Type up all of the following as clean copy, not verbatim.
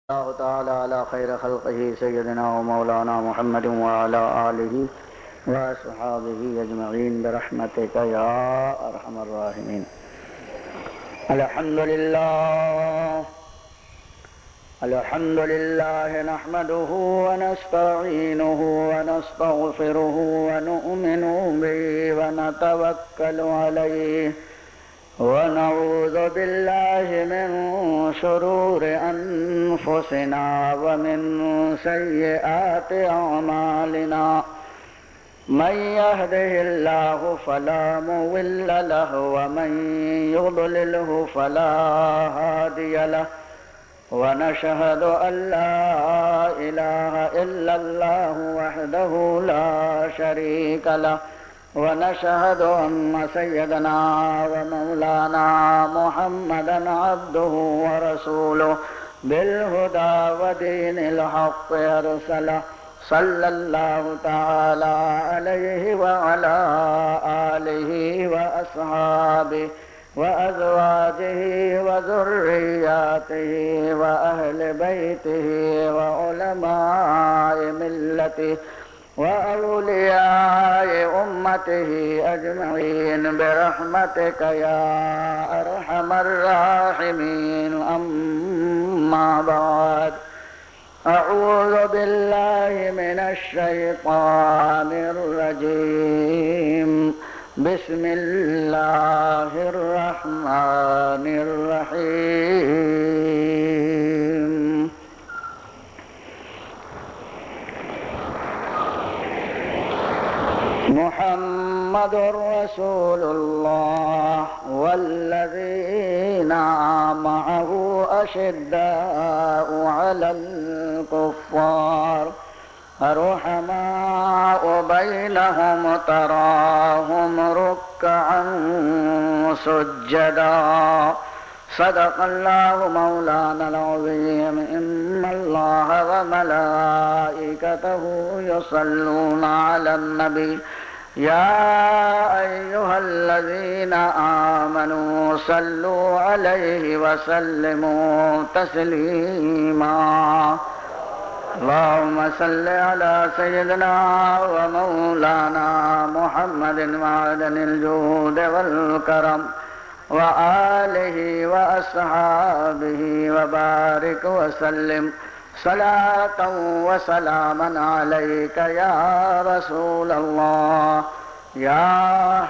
اللہ تعالی علی خیر خلقہ سیدنا و مولانا محمد وعلی آلہ واصحابہ اجمعین برحمتک یا ارحم الراحمین۔ الحمدللہ نحمده ونستعینه ونستغفره ونؤمن به ونتوکل علیہ ونعوذ باللہ من شرور انفسنا ومن سیئات اعمالنا من يهده الله فلا مضل له ومن يضلله فلا هادي له ونشهد أن لا إله إلا الله وحده لا شريك له ونشهد أن سيدنا ومولانا محمدا عبده ورسوله بالهدى ودين الحق أرسله صلى الله تعالى عليه وعلى آله وأصحابه وأزواجه وذرياته وأهل بيته وعلماء ملته وأولياء أمته أجمعين برحمتك يا أرحم الراحمين. أما بعد، أعوذ بالله من الشيطان الرجيم. بسم الله الرحمن الرحيم. محمد رسول الله والذين معه أشداء على الكفار رحماء بينهم تراهم ركعا سجدا. صدق الله مولانا العظيم. إن الله وملائكته يصلون على النبي يا أيها الذين آمنوا صلوا عليه وسلموا تسليما. اللهم صل على سيدنا ومولانا محمد معدن الجود والكرم وآله وأصحابه وبارك وسلم صلاة وسلاما عليك يا رسول الله يا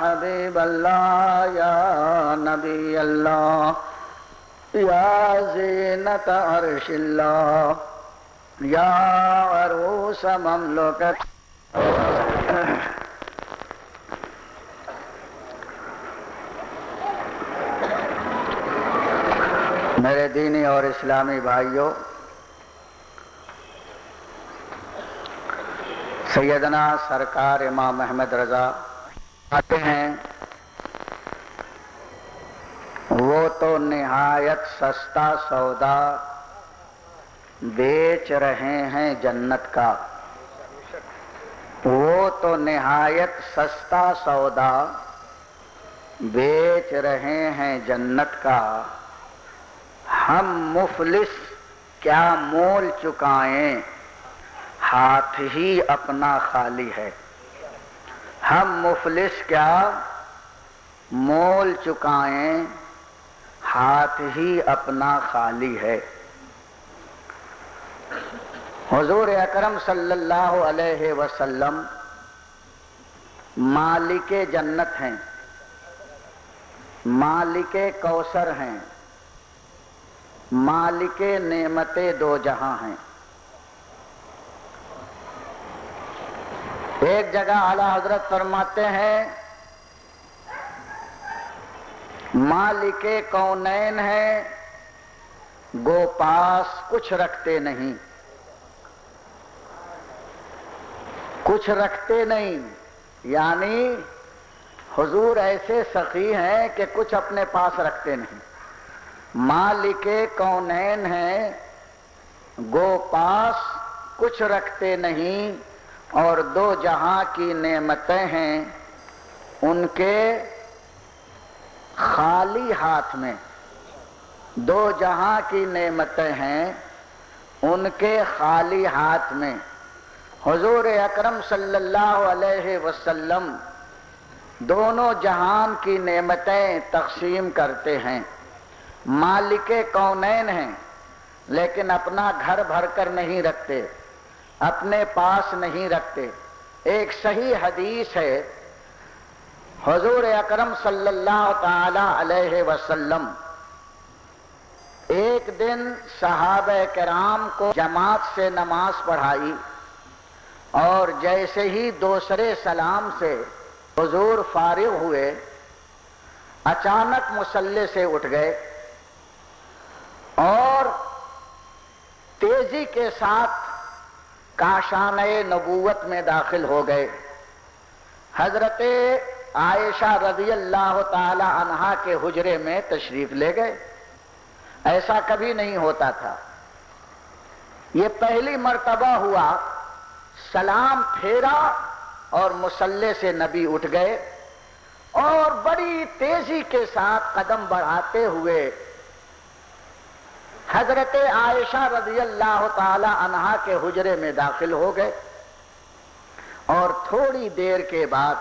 حبيب الله يا نبي الله يا زينة عرش الله یا عروس مملکت. میرے دینی اور اسلامی بھائیوں، سیدنا سرکار امام احمد رضا آتے ہیں وہ تو نہایت سستا سودا بیچ رہے ہیں جنت کا. وہ تو نہایت سستا سودا بیچ رہے ہیں جنت کا. ہم مفلس کیا مول چکائیں ہاتھ ہی اپنا خالی ہے. ہم مفلس کیا مول چکائیں ہاتھ ہی اپنا خالی ہے. حضور اکرم صلی اللہ علیہ وسلم مالک جنت ہیں، مالک کوثر ہیں، مالک نعمت دو جہاں ہیں. ایک جگہ اعلیٰ حضرت فرماتے ہیں مالک کونین ہیں گو پاس کچھ رکھتے نہیں. کچھ رکھتے نہیں یعنی حضور ایسے سخی ہیں کہ کچھ اپنے پاس رکھتے نہیں. مالک کونین ہیں گو پاس کچھ رکھتے نہیں، اور دو جہاں کی نعمتیں ہیں ان کے خالی ہاتھ میں. دو جہاں کی نعمتیں ہیں ان کے خالی ہاتھ میں حضور اکرم صلی اللہ علیہ وسلم دونوں جہان کی نعمتیں تقسیم کرتے ہیں. مالک کونین ہیں لیکن اپنا گھر بھر کر نہیں رکھتے، اپنے پاس نہیں رکھتے. ایک صحیح حدیث ہے، حضور اکرم صلی اللہ تعالی علیہ وسلم ایک دن صحابہ کرام کو جماعت سے نماز پڑھائی، اور جیسے ہی دوسرے سلام سے حضور فارغ ہوئے، اچانک مصلی سے اٹھ گئے اور تیزی کے ساتھ کاشانِ نبوت میں داخل ہو گئے. حضرت عائشہ رضی اللہ تعالی عنہا کے حجرے میں تشریف لے گئے. ایسا کبھی نہیں ہوتا تھا. یہ پہلی مرتبہ ہوا. سلام پھیرا اور مصلی سے نبی اٹھ گئے اور بڑی تیزی کے ساتھ قدم بڑھاتے ہوئے حضرت عائشہ رضی اللہ تعالی عنہا کے حجرے میں داخل ہو گئے، اور تھوڑی دیر کے بعد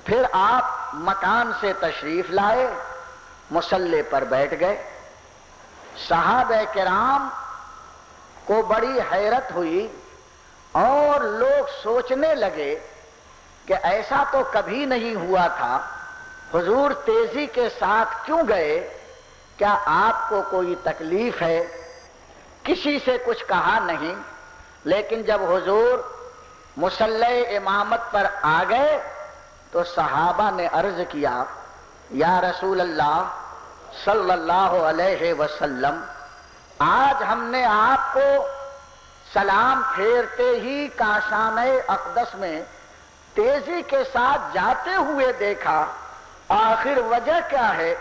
پھر آپ مکان سے تشریف لائے، مصلی پر بیٹھ گئے. صحابہ کرام کو بڑی حیرت ہوئی اور لوگ سوچنے لگے کہ ایسا تو کبھی نہیں ہوا تھا، حضور تیزی کے ساتھ کیوں گئے؟ کیا آپ کو کوئی تکلیف ہے؟ کسی سے کچھ کہا نہیں. لیکن جب حضور مصلی امامت پر آ گئے تو صحابہ نے عرض کیا، یا رسول اللہ صلی اللہ علیہ وسلم، آج ہم نے آپ کو سلام پھیرتے ہی کاشانِ اقدس میں تیزی کے ساتھ جاتے ہوئے دیکھا، آخر وجہ کیا ہے؟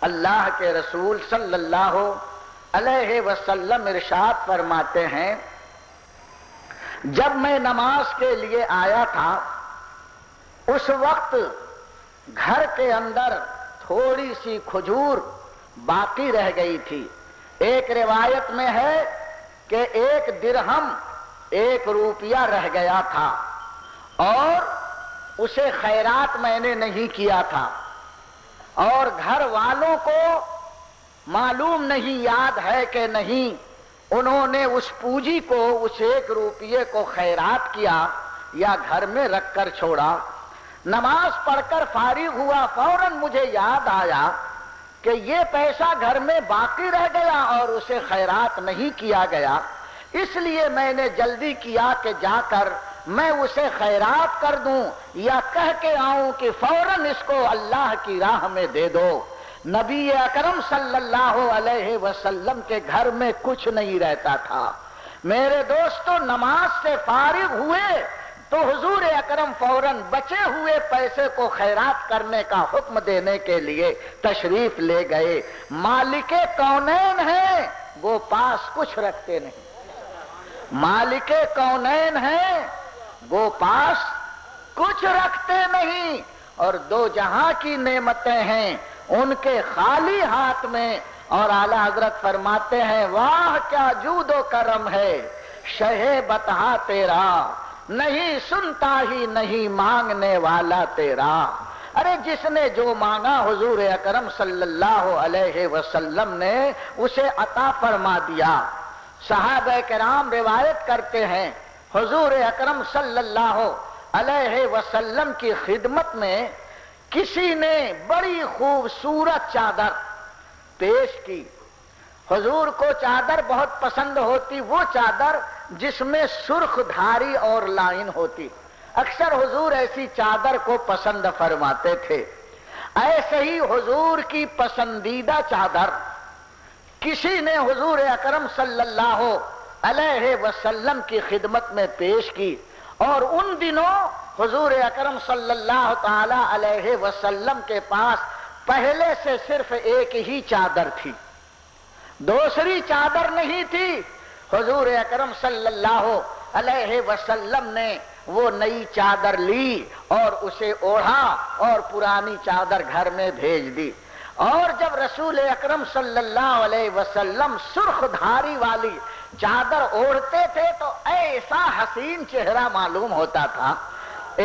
اللہ کے رسول صلی اللہ علیہ وسلم ارشاد فرماتے ہیں، جب میں نماز کے لیے آیا تھا اس وقت گھر کے اندر تھوڑی سی کھجور باقی رہ گئی تھی. ایک روایت میں ہے کہ 1 درہم 1 روپیہ رہ گیا تھا، اور اسے خیرات میں نے نہیں کیا تھا، اور گھر والوں کو معلوم نہیں، یاد ہے کہ نہیں، انہوں نے اس پونجی کو، اس 1 روپیے کو خیرات کیا یا گھر میں رکھ کر چھوڑا. نماز پڑھ کر فارغ ہوا، فوراً مجھے یاد آیا کہ یہ پیسہ گھر میں باقی رہ گیا اور اسے خیرات نہیں کیا گیا. اس لیے میں نے جلدی کیا کہ جا کر میں اسے خیرات کر دوں یا کہہ کے آؤں کہ فوراً اس کو اللہ کی راہ میں دے دو. نبی اکرم صلی اللہ علیہ وسلم کے گھر میں کچھ نہیں رہتا تھا. میرے دوستو، نماز سے فارغ ہوئے تو حضور اکرم فوراً بچے ہوئے پیسے کو خیرات کرنے کا حکم دینے کے لیے تشریف لے گئے. مالک کونین ہیں، وہ پاس کچھ رکھتے نہیں. مالک کونین ہیں، وہ پاس کچھ رکھتے نہیں، اور 2 جہاں کی نعمتیں ہیں ان کے خالی ہاتھ میں. اور اعلی حضرت فرماتے ہیں، واہ کیا جود و کرم ہے شہ بطحا تیرا، نہیں سنتا ہی نہیں مانگنے والا تیرا. ارے جس نے جو مانگا حضور اکرم صلی اللہ علیہ وسلم نے اسے عطا فرما دیا. صحابہ کرام روایت کرتے ہیں، حضور اکرم صلی اللہ علیہ وسلم کی خدمت میں کسی نے بڑی خوبصورت چادر پیش کی. حضور کو چادر بہت پسند ہوتی، وہ چادر جس میں سرخ دھاری اور لائن ہوتی. اکثر حضور ایسی چادر کو پسند فرماتے تھے. ایسے ہی حضور کی پسندیدہ چادر کسی نے حضور اکرم صلی اللہ علیہ وسلم کی خدمت میں پیش کی، اور ان دنوں حضور اکرم صلی اللہ تعالی علیہ وسلم کے پاس پہلے سے صرف ایک ہی چادر تھی، دوسری چادر نہیں تھی. حضور اکرم صلی اللہ علیہ وسلم نے وہ نئی چادر لی اور اسے اوڑھا اور پرانی چادر گھر میں بھیج دی. اور جب رسول اکرم صلی اللہ علیہ وسلم سرخ دھاری والی چادر اوڑھتے تھے تو ایسا حسین چہرہ معلوم ہوتا تھا.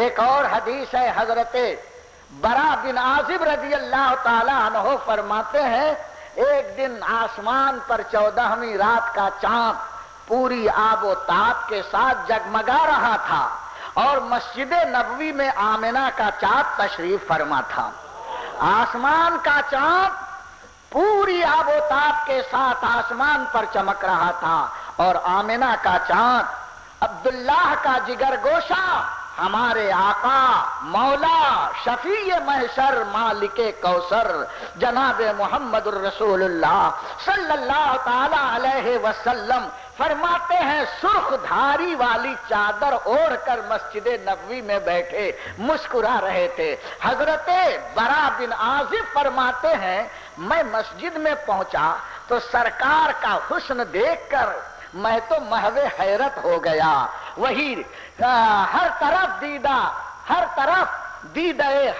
ایک اور حدیث ہے، حضرت برا بن عازب رضی اللہ تعالی عنہ فرماتے ہیں ایک دن آسمان پر 14ویں رات کا چاند پوری آب و تاب کے ساتھ جگمگا رہا تھا اور مسجد نبوی میں آمنہ کا چاند تشریف فرما تھا. آسمان کا چاند پوری آب و تاب کے ساتھ آسمان پر چمک رہا تھا اور آمنہ کا چاند عبداللہ کا جگر گوشہ ہمارے آقا مولا شفیع محشر مالک کوثر جناب محمد الرسول اللہ صلی اللہ تعالی علیہ وسلم فرماتے ہیں سرخ دھاری والی چادر اوڑھ کر مسجد نبوی میں بیٹھے مسکرا رہے تھے. حضرت برا بن عازب فرماتے ہیں میں مسجد میں پہنچا تو سرکار کا حسن دیکھ کر میں تو محو حیرت ہو گیا. وہی ہر طرف دیدہ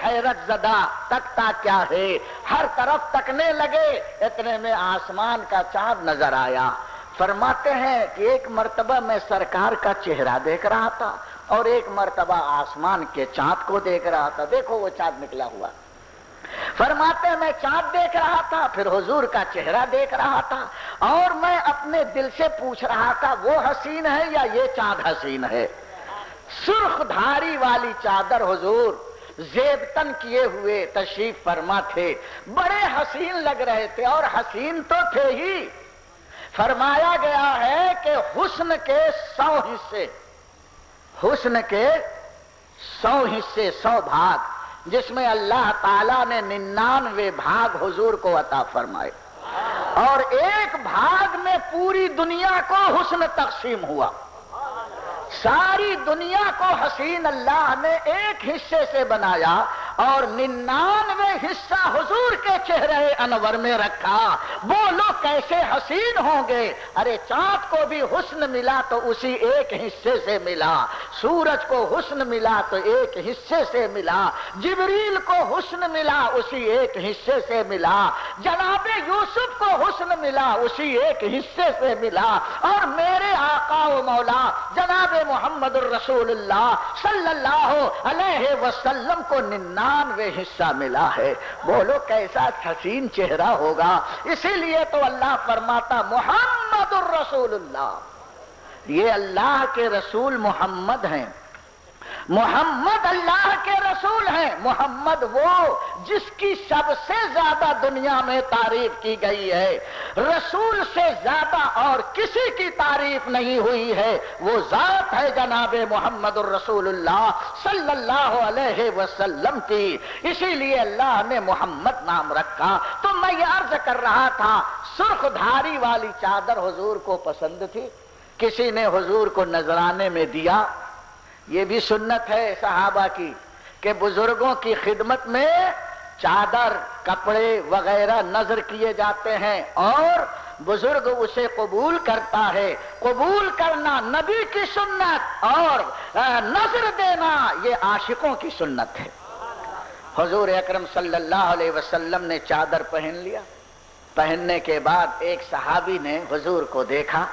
حیرت زدہ تکتا کیا ہے، ہر طرف تکنے لگے، اتنے میں آسمان کا چاند نظر آیا. فرماتے ہیں کہ ایک مرتبہ میں سرکار کا چہرہ دیکھ رہا تھا اور ایک مرتبہ آسمان کے چاند کو دیکھ رہا تھا. دیکھو وہ چاند نکلا ہوا. فرماتے ہیں میں چاند دیکھ رہا تھا، پھر حضور کا چہرہ دیکھ رہا تھا اور میں اپنے دل سے پوچھ رہا تھا وہ حسین ہے یا یہ چاند حسین ہے. سرخ دھاری والی چادر حضور زیب تن کیے ہوئے تشریف فرما تھے، بڑے حسین لگ رہے تھے اور حسین تو تھے ہی. فرمایا گیا ہے کہ حسن کے 100 حصے 100 بھاگ جس میں اللہ تعالیٰ نے 99 بھاگ حضور کو عطا فرمائے اور ایک بھاگ میں پوری دنیا کو حسن تقسیم ہوا. ساری دنیا کو حسین اللہ نے ایک حصے سے بنایا اور 99 حصہ حضور کے چہرے انور میں رکھا. بولو کیسے حسین ہوں گے. ارے چاند کو بھی حسن ملا تو اسی ایک حصے سے ملا، سورج کو حسن ملا تو ایک حصے سے ملا، جبریل کو حسن ملا اسی ایک حصے سے ملا، جناب یوسف کو حسن ملا اسی ایک حصے سے ملا، اور میرے آقا و مولا جناب محمد الرسول اللہ صلی اللہ علیہ وسلم کو 99 حصہ ملا ہے. بولو کیسا حسین چہرہ ہوگا. اسی لیے تو اللہ فرماتا محمد الرسول اللہ، یہ اللہ کے رسول محمد ہیں. محمد اللہ کے رسول ہیں. محمد وہ جس کی سب سے زیادہ دنیا میں تعریف کی گئی ہے، رسول سے زیادہ اور کسی کی تعریف نہیں ہوئی ہے، وہ ذات ہے جناب محمد الرسول اللہ صلی اللہ علیہ وسلم کی. اسی لیے اللہ نے محمد نام رکھا. تو میں یہ عرض کر رہا تھا سرخ دھاری والی چادر حضور کو پسند تھی. کسی نے حضور کو نذرانے میں دیا. یہ بھی سنت ہے صحابہ کی کہ بزرگوں کی خدمت میں چادر کپڑے وغیرہ نذر کیے جاتے ہیں اور بزرگ اسے قبول کرتا ہے. قبول کرنا نبی کی سنت اور نذر دینا یہ عاشقوں کی سنت ہے. حضور اکرم صلی اللہ علیہ وسلم نے چادر پہن لیا. پہننے کے بعد ایک صحابی نے حضور کو دیکھا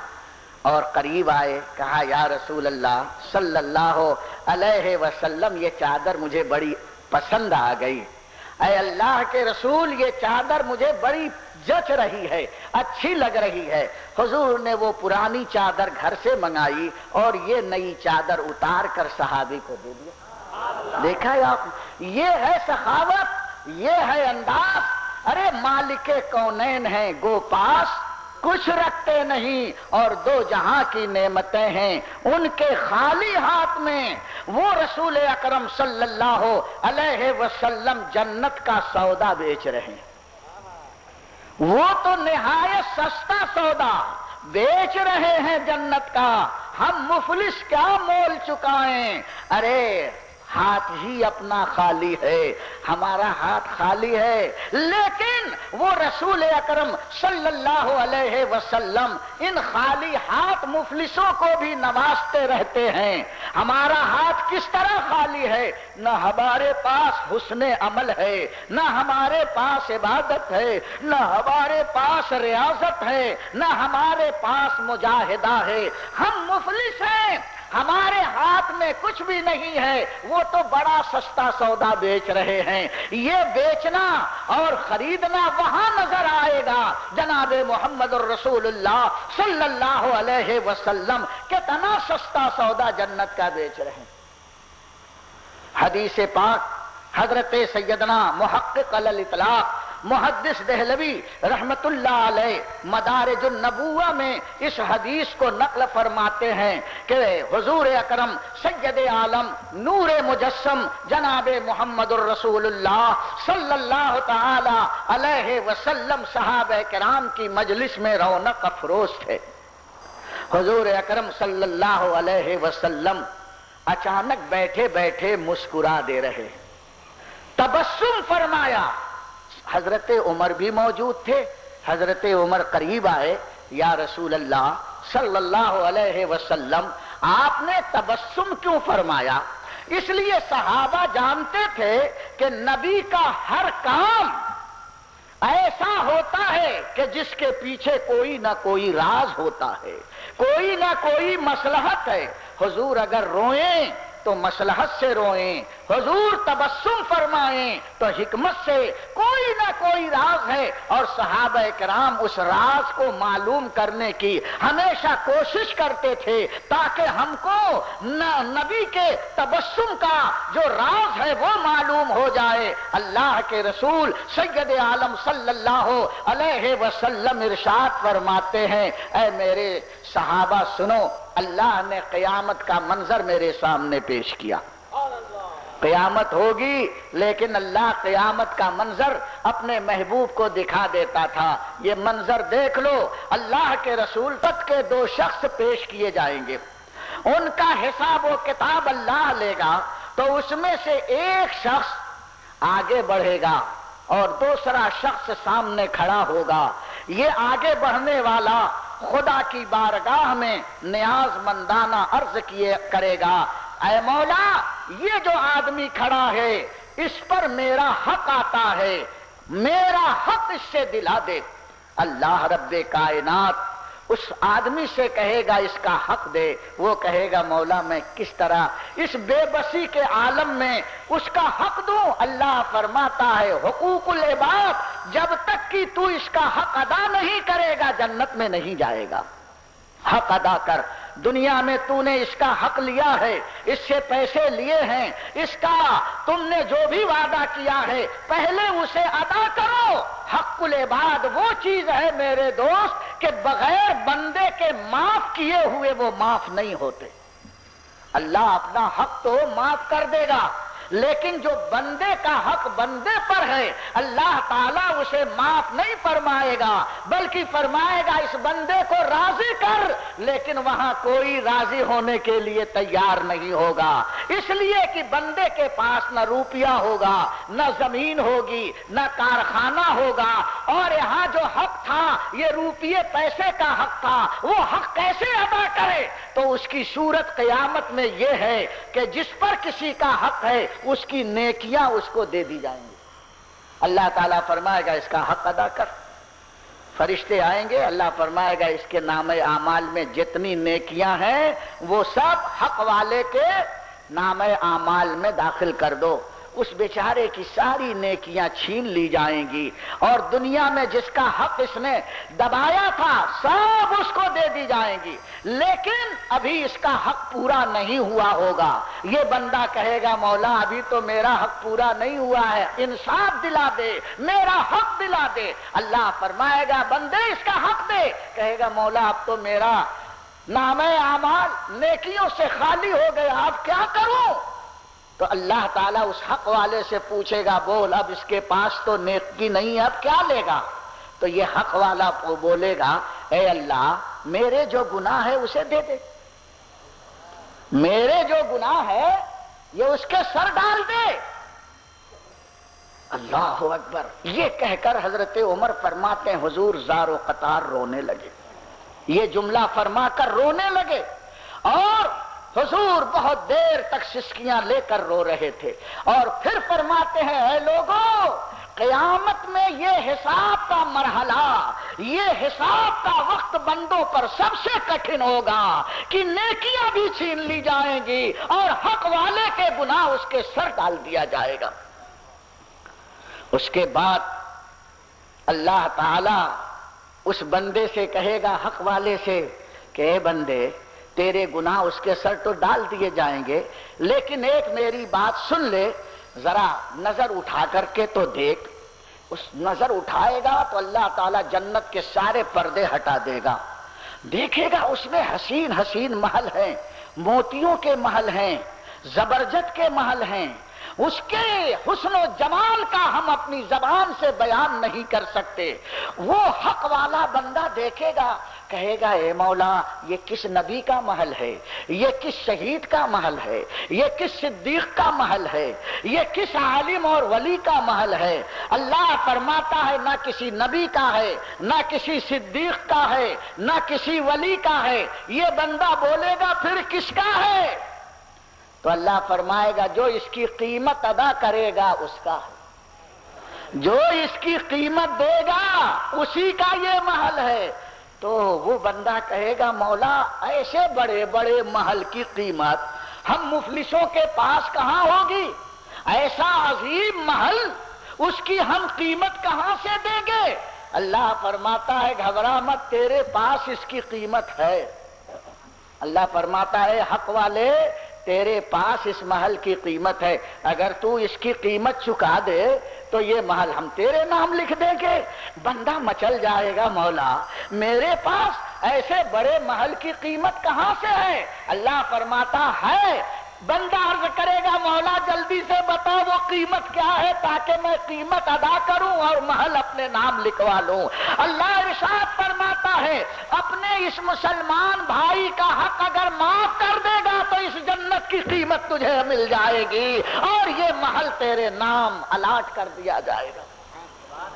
اور قریب آئے، کہا یا رسول اللہ صلی اللہ علیہ وسلم یہ چادر مجھے بڑی پسند آ گئی. اے اللہ کے رسول یہ چادر مجھے بڑی جچ رہی ہے، اچھی لگ رہی ہے. حضور نے وہ پرانی چادر گھر سے منگائی اور یہ نئی چادر اتار کر صحابی کو دے دیا. دیکھا آپ، یہ ہے سخاوت، یہ ہے انداز. ارے مالک کونین ہیں گو پاس کچھ رکھتے نہیں اور دو جہاں کی نعمتیں ہیں ان کے خالی ہاتھ میں. وہ رسول اکرم صلی اللہ علیہ وسلم جنت کا سودا بیچ رہے ہیں. وہ تو نہایت سستا سودا بیچ رہے ہیں جنت کا. ہم مفلس کیا مول چکائیں. ارے ہاتھ ہی اپنا خالی ہے، ہمارا ہاتھ خالی ہے، لیکن وہ رسول اکرم صلی اللہ علیہ وسلم ان خالی ہاتھ مفلسوں کو بھی نوازتے رہتے ہیں۔ ہمارا ہاتھ کس طرح خالی ہے؟ نہ ہمارے پاس حسن عمل ہے، نہ ہمارے پاس عبادت ہے، نہ ہمارے پاس ریاضت ہے، نہ ہمارے پاس مجاہدہ ہے، ہم مفلس ہیں، ہمارے ہاتھ میں کچھ بھی نہیں ہے، وہ تو بڑا سستا سودا بیچ رہے ہیں۔ یہ بیچنا اور خریدنا وہاں نظر آئے گا جناب محمد الرسول اللہ صلی اللہ علیہ وسلم کتنا سستا سودا جنت کا بیچ رہے ہیں۔ حدیث پاک حضرت سیدنا محقق علی الاطلاق محدث دہلوی رحمت اللہ علیہ مدارج النبوہ میں اس حدیث کو نقل فرماتے ہیں کہ حضور اکرم سید عالم نور مجسم جناب محمد الرسول اللہ صلی اللہ تعالی علیہ وسلم صحابہ کرام کی مجلس میں رونق افروز تھے۔ حضور اکرم صلی اللہ علیہ وسلم اچانک بیٹھے بیٹھے مسکرا دے رہے، تبسم فرمایا۔ حضرت عمر بھی موجود تھے، حضرت عمر قریب آئے، یا رسول اللہ صلی اللہ علیہ وسلم آپ نے تبسم کیوں فرمایا؟ اس لیے صحابہ جانتے تھے کہ نبی کا ہر کام ایسا ہوتا ہے کہ جس کے پیچھے کوئی نہ کوئی راز ہوتا ہے، کوئی نہ کوئی مصلحت ہے۔ حضور اگر روئیں تو مصلحت سے روئیں، حضور تبسم فرمائیں تو حکمت سے، کوئی نہ کوئی راز ہے، اور صحابہ کرام اس راز کو معلوم کرنے کی ہمیشہ کوشش کرتے تھے تاکہ ہم کو نبی کے تبسم کا جو راز ہے وہ معلوم ہو جائے۔ اللہ کے رسول سید عالم صلی اللہ علیہ وسلم ارشاد فرماتے ہیں، اے میرے صحابہ سنو، اللہ نے قیامت کا منظر میرے سامنے پیش کیا۔ قیامت ہوگی لیکن اللہ قیامت کا منظر اپنے محبوب کو دکھا دیتا تھا۔ یہ منظر دیکھ لو، اللہ کے رسول تک کے دو شخص پیش کیے جائیں گے، ان کا حساب و کتاب اللہ لے گا، تو اس میں سے ایک شخص آگے بڑھے گا اور دوسرا شخص سامنے کھڑا ہوگا۔ یہ آگے بڑھنے والا خدا کی بارگاہ میں نیاز مندانہ عرض کیے کرے گا، اے مولا یہ جو آدمی کھڑا ہے اس پر میرا حق آتا ہے، میرا حق اس سے دلا دے۔ اللہ رب کائنات اس آدمی سے کہے گا اس کا حق دے، وہ کہے گا مولا میں کس طرح اس بے بسی کے عالم میں اس کا حق دوں؟ اللہ فرماتا ہے حقوق العباد جب تک کہ تو اس کا حق ادا نہیں کرے گا جنت میں نہیں جائے گا۔ حق ادا کر، دنیا میں تو نے اس کا حق لیا ہے، اس سے پیسے لیے ہیں، اس کا تم نے جو بھی وعدہ کیا ہے پہلے اسے ادا کرو۔ حق العباد وہ چیز ہے میرے دوست کہ بغیر بندے کے معاف کیے ہوئے وہ معاف نہیں ہوتے۔ اللہ اپنا حق تو معاف کر دے گا، لیکن جو بندے کا حق بندے پر ہے اللہ تعالیٰ اسے معاف نہیں فرمائے گا، بلکہ فرمائے گا اس بندے کو راضی کر، لیکن وہاں کوئی راضی ہونے کے لیے تیار نہیں ہوگا، اس لیے کہ بندے کے پاس نہ روپیہ ہوگا، نہ زمین ہوگی، نہ کارخانہ ہوگا، اور یہاں جو حق تھا یہ روپیے پیسے کا حق تھا، وہ حق کیسے ادا کرے؟ تو اس کی صورت قیامت میں یہ ہے کہ جس پر کسی کا حق ہے اس کی نیکیاں اس کو دے دی جائیں گی۔ اللہ تعالیٰ فرمائے گا اس کا حق ادا کر، فرشتے آئیں گے، اللہ فرمائے گا اس کے نام اعمال میں جتنی نیکیاں ہیں وہ سب حق والے کے نام اعمال میں داخل کر دو۔ اس بیچارے کی ساری نیکیاں چھین لی جائیں گی، اور دنیا میں جس کا حق اس نے دبایا تھا سب اس کو دے دی جائیں گی، لیکن ابھی اس کا حق پورا نہیں ہوا ہوگا۔ یہ بندہ کہے گا مولا ابھی تو میرا حق پورا نہیں ہوا ہے، انصاف دلا دے، میرا حق دلا دے۔ اللہ فرمائے گا بندے اس کا حق دے، کہے گا مولا اب تو میرا نام اعمال نیکیوں سے خالی ہو گیا، اب کیا کروں؟ تو اللہ تعالیٰ اس حق والے سے پوچھے گا بول اب اس کے پاس تو نیکی نہیں ہے، اب کیا لے گا؟ تو یہ حق والا بولے گا اے اللہ میرے جو گناہ ہے اسے دے دے، میرے جو گناہ ہے یہ اس کے سر ڈال دے۔ اللہ اکبر، یہ کہہ کر حضرت عمر فرماتے ہیں حضور زار و قطار رونے لگے، یہ جملہ فرما کر رونے لگے، اور حضور بہت دیر تک سسکیاں لے کر رو رہے تھے، اور پھر فرماتے ہیں اے لوگوں، قیامت میں یہ حساب کا مرحلہ، یہ حساب کا وقت بندوں پر سب سے کٹھن ہوگا کہ نیکیاں بھی چھین لی جائیں گی اور حق والے کے گناہ اس کے سر ڈال دیا جائے گا۔ اس کے بعد اللہ تعالی اس بندے سے کہے گا، حق والے سے، کہ اے بندے تیرے گناہ اس کے سر تو ڈال دیے جائیں گے، لیکن ایک میری بات سن لے، ذرا نظر اٹھا کر کے تو دیکھ۔ اس نظر اٹھائے گا تو اللہ تعالیٰ جنت کے سارے پردے ہٹا دے گا، دیکھے گا اس میں حسین حسین محل ہیں، موتیوں کے محل ہیں، زبرجد کے محل ہیں، اس کے حسن و جمال کا ہم اپنی زبان سے بیان نہیں کر سکتے۔ وہ حق والا بندہ دیکھے گا، کہے گا اے مولا یہ کس نبی کا محل ہے، یہ کس شہید کا محل ہے، یہ کس صدیق کا محل ہے، یہ کس عالم اور ولی کا محل ہے۔ اللہ فرماتا ہے نہ کسی نبی کا ہے، نہ کسی صدیق کا ہے، نہ کسی ولی کا ہے۔ یہ بندہ بولے گا پھر کس کا ہے؟ تو اللہ فرمائے گا جو اس کی قیمت ادا کرے گا اس کا ہے، جو اس کی قیمت دے گا اسی کا یہ محل ہے۔ تو وہ بندہ کہے گا مولا ایسے بڑے بڑے محل کی قیمت ہم مفلسوں کے پاس کہاں ہوگی، ایسا عظیم محل اس کی ہم قیمت کہاں سے دیں گے؟ اللہ فرماتا ہے گھبرا مت، تیرے پاس اس کی قیمت ہے۔ اللہ فرماتا ہے حق والے تیرے پاس اس محل کی قیمت ہے، اگر تو اس کی قیمت چکا دے تو یہ محل ہم تیرے نام لکھ دیں گے۔ بندہ مچل جائے گا مولا میرے پاس ایسے بڑے محل کی قیمت کہاں سے ہے؟ اللہ فرماتا ہے، بندہ عرض کرے گا مولا جلدی سے بتا وہ قیمت کیا ہے تاکہ میں قیمت ادا کروں اور محل اپنے نام لکھوا لوں۔ اللہ ارشاد فرماتا ہے اپنے اس مسلمان بھائی کا حق اگر معاف کر دے گا تو اس جنت کی قیمت تجھے مل جائے گی اور یہ محل تیرے نام الاٹ کر دیا جائے گا۔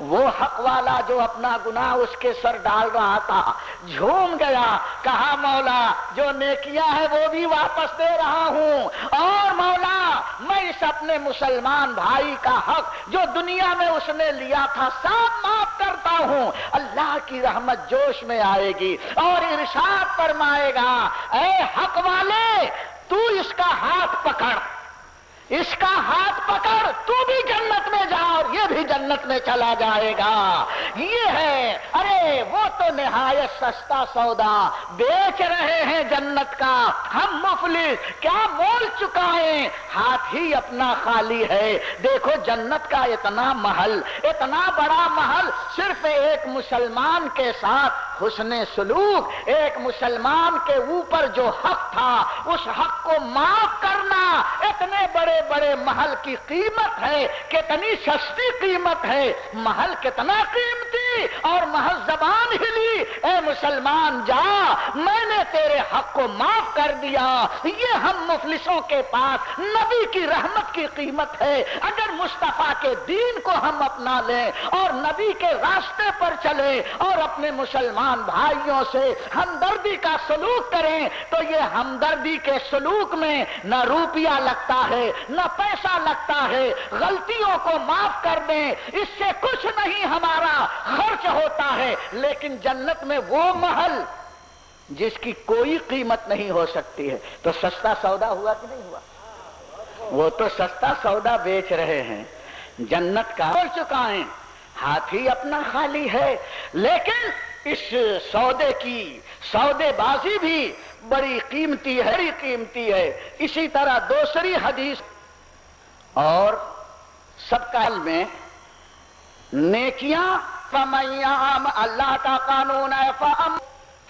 وہ حق والا جو اپنا گناہ اس کے سر ڈال رہا تھا جھوم گیا، کہا مولا جو نیکیاں ہیں وہ بھی واپس دے رہا ہوں، اور مولا میں اس اپنے مسلمان بھائی کا حق جو دنیا میں اس نے لیا تھا سب معاف کرتا ہوں۔ اللہ کی رحمت جوش میں آئے گی اور ارشاد فرمائے گا اے حق والے تو اس کا ہاتھ پکڑ، اس کا ہاتھ پکڑ، تو بھی جنت میں جا اور یہ بھی جنت میں چلا جائے گا۔ یہ ہے، ارے وہ تو نہایت سستا سودا بیچ رہے ہیں جنت کا، ہم مفلس کیا مول چکائیں، ہاتھ ہی اپنا خالی ہے۔ دیکھو جنت کا اتنا محل، اتنا بڑا محل، صرف ایک مسلمان کے ساتھ حسن سلوک، ایک مسلمان کے اوپر جو حق تھا اس حق کو معاف کرنا، اتنے بڑے بڑے محل کی قیمت ہے، کتنی سستی قیمت ہے، محل کتنا قیمتی، اور محض زبان ہلی اے مسلمان جا میں نے تیرے حق کو معاف کر دیا۔ یہ ہم مفلسوں کے پاس نبی کی رحمت کی قیمت ہے۔ اگر مصطفیٰ کے دین کو ہم اپنا لیں اور نبی کے راستے پر چلیں اور اپنے مسلمان بھائیوں سے ہمدردی کا سلوک کریں تو یہ ہمدردی کے سلوک میں نہ روپیہ لگتا ہے نہ پیسہ لگتا ہے، غلطیوں کو معاف کر دیں اس سے کچھ نہیں ہمارا خرچ ہوتا ہے، لیکن جنت میں وہ محل جس کی کوئی قیمت نہیں ہو سکتی ہے۔ تو سستا سودا ہوا کہ نہیں ہوا؟ وہ تو سستا سودا بیچ رہے ہیں، جنت کا بول چکا ہے، ہاتھ ہی اپنا خالی ہے، لیکن اس سودے کی سودے بازی بھی بڑی قیمتی ہے، بڑی قیمتی ہے۔ اسی طرح دوسری حدیث اور سب کا حل میں نیکیاں فَمَن اللہ کا قانون ہے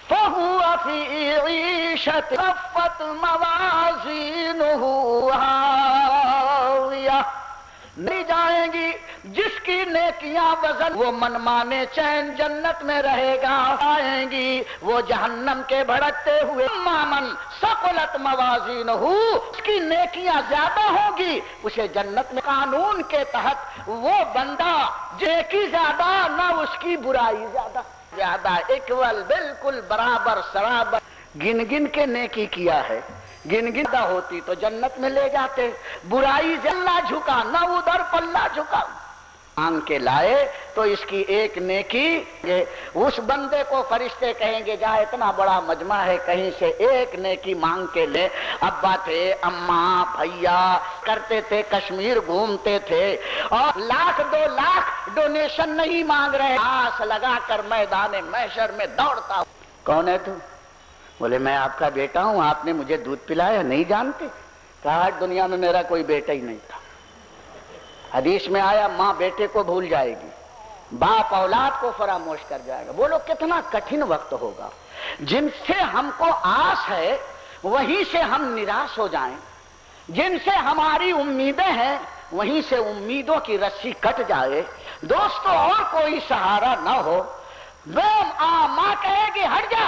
فَهُوَ فِي عِيشَةٍ خَفَّتْ مَوَازِينُهُ هَاوِيَةٌ نہیں جائیں گی جس کی نیکیاں وزن وہ منمانے چین جنت میں رہے گا آئیں گی، وہ جہنم کے بھڑکتے ہوئے مامن ثقلت موازینہ اس کی نیکیاں زیادہ ہوں گی اسے جنت میں قانون کے تحت وہ بندہ نیکی زیادہ نہ اس کی برائی زیادہ اکول بالکل برابر سرابر گن گن کے نیکی کیا ہے، گن گن ہوتی تو جنت میں لے جاتے، برائی اللہ جھکا نہ ادھر پلہ جھکا مانگ کے لائے تو اس کی ایک نیکی اس بندے کو فرشتے کہیں گے جا اتنا بڑا مجمع ہے کہیں سے ایک نیکی مانگ کے لے۔ ابا تھے، اماں، بھیا کرتے تھے، کشمیر گھومتے تھے اور 1,00,000-2,00,000 ڈونیشن نہیں مانگ رہے، آس لگا کر میدان محشر میں دوڑتا ہوں۔ کون ہے تو؟ بولے میں آپ کا بیٹا ہوں، آپ نے مجھے دودھ پلایا نہیں جانتے؟ کہا دنیا میں میرا کوئی بیٹا ہی نہیں تھا۔ حدیث میں آیا ماں بیٹے کو بھول جائے گی، باپ اولاد کو فراموش کر جائے گا۔ بولو کتنا کٹھن وقت ہوگا، جن سے ہم کو آس ہے وہیں سے ہم نراش ہو جائیں، جن سے ہماری امیدیں ہیں وہیں سے امیدوں کی رسی کٹ جائے، دوستو اور کوئی سہارا نہ ہو۔ ماں کہے گی ہٹ جا،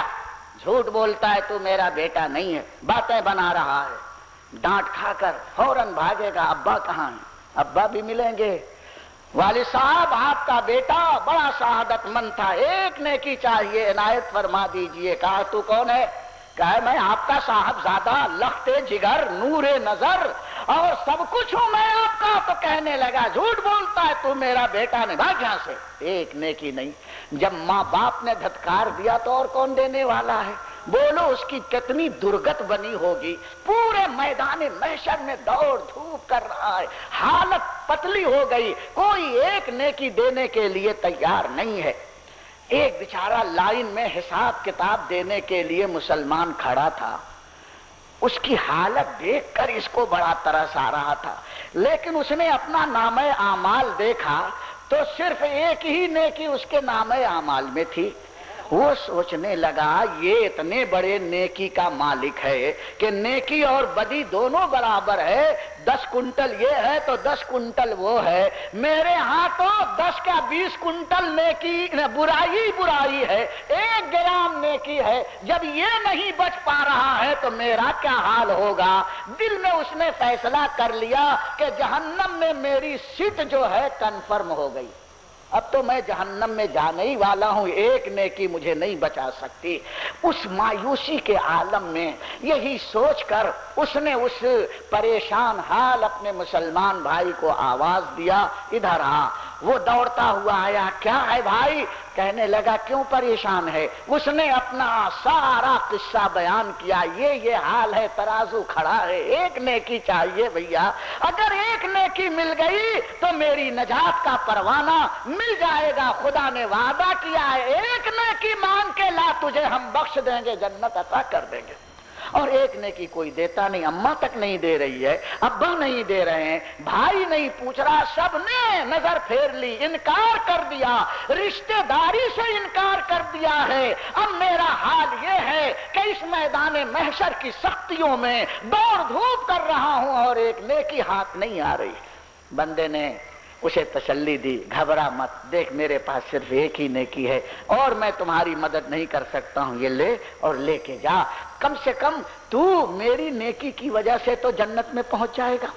جھوٹ بولتا ہے تو میرا بیٹا نہیں ہے، باتیں بنا رہا ہے، ڈانٹ کھا کر فوراً بھاگے گا ابا کہاں ہیں، ابا بھی ملیں گے، والد صاحب آپ کا بیٹا بڑا سعادت مند تھا، ایک نیکی چاہیے عنایت فرما دیجئے۔ کہا تو کون ہے؟ کہا میں آپ کا صاحبزادہ، لخت جگر، نور نظر اور سب کچھ ہوں میں آپ کا۔ تو کہنے لگا جھوٹ بولتا ہے تو میرا بیٹا نہیں، بھاگ یہاں سے، ایک نیکی نہیں۔ جب ماں باپ نے دھتکار دیا تو اور کون دینے والا ہے؟ بولو اس کی کتنی درگت بنی ہوگی، پورے میدان محشر میں دوڑ دھوپ کر رہا ہے، حالت پتلی ہو گئی، کوئی ایک نیکی دینے کے لیے تیار نہیں ہے۔ ایک بیچارہ لائن میں حساب کتاب دینے کے لیے مسلمان کھڑا تھا، اس کی حالت دیکھ کر اس کو بڑا ترس آ رہا تھا، لیکن اس نے اپنا نامہ اعمال دیکھا تو صرف ایک ہی نیکی اس کے نامہ اعمال میں تھی۔ وہ سوچنے لگا یہ اتنے بڑے نیکی کا مالک ہے کہ نیکی اور بدی دونوں برابر ہے، 10 کنٹل یہ ہے تو 10 کنٹل وہ ہے، میرے ہاں تو 10 کا 20 کنٹل نیکی برائی ہے، 1 گرام نیکی ہے، جب یہ نہیں بچ پا رہا ہے تو میرا کیا حال ہوگا؟ دل میں اس نے فیصلہ کر لیا کہ جہنم میں میری سیٹ جو ہے کنفرم ہو گئی، اب تو میں جہنم میں جانے ہی والا ہوں، ایک نیکی مجھے نہیں بچا سکتی۔ اس مایوسی کے عالم میں یہی سوچ کر اس نے اس پریشان حال اپنے مسلمان بھائی کو آواز دیا ادھر آ۔ وہ دوڑتا ہوا آیا، کیا ہے بھائی؟ کہنے لگا کیوں پریشان ہے؟ اس نے اپنا سارا قصہ بیان کیا، یہ حال ہے، ترازو کھڑا ہے، ایک نیکی چاہیے بھیا، اگر ایک نیکی مل گئی تو میری نجات کا پروانہ مل جائے گا، خدا نے وعدہ کیا ہے ایک نیکی مانگ کے لا تجھے ہم بخش دیں گے، جنت عطا کر دیں گے، اور ایک نیکی کوئی دیتا نہیں، اماں تک نہیں دے رہی ہے، ابا نہیں دے رہے ہیں، بھائی نہیں پوچھ رہا، سب نے نظر پھیر لی، انکار کر دیا، رشتہ داری سے انکار کر دیا ہے۔ اب میرا حال یہ ہے کہ اس میدان محشر کی سختیوں میں دوڑ دھوپ کر رہا ہوں اور ایک نیکی ہاتھ نہیں آ رہی۔ بندے نے اسے تسلی دی، گھبرا مت، دیکھ میرے پاس صرف ایک ہی نیکی ہے اور میں تمہاری مدد نہیں کر سکتا ہوں، یہ لے اور لے کے جا، کم سے کم تو میری نیکی کی وجہ سے تو جنت میں پہنچ جائے گا،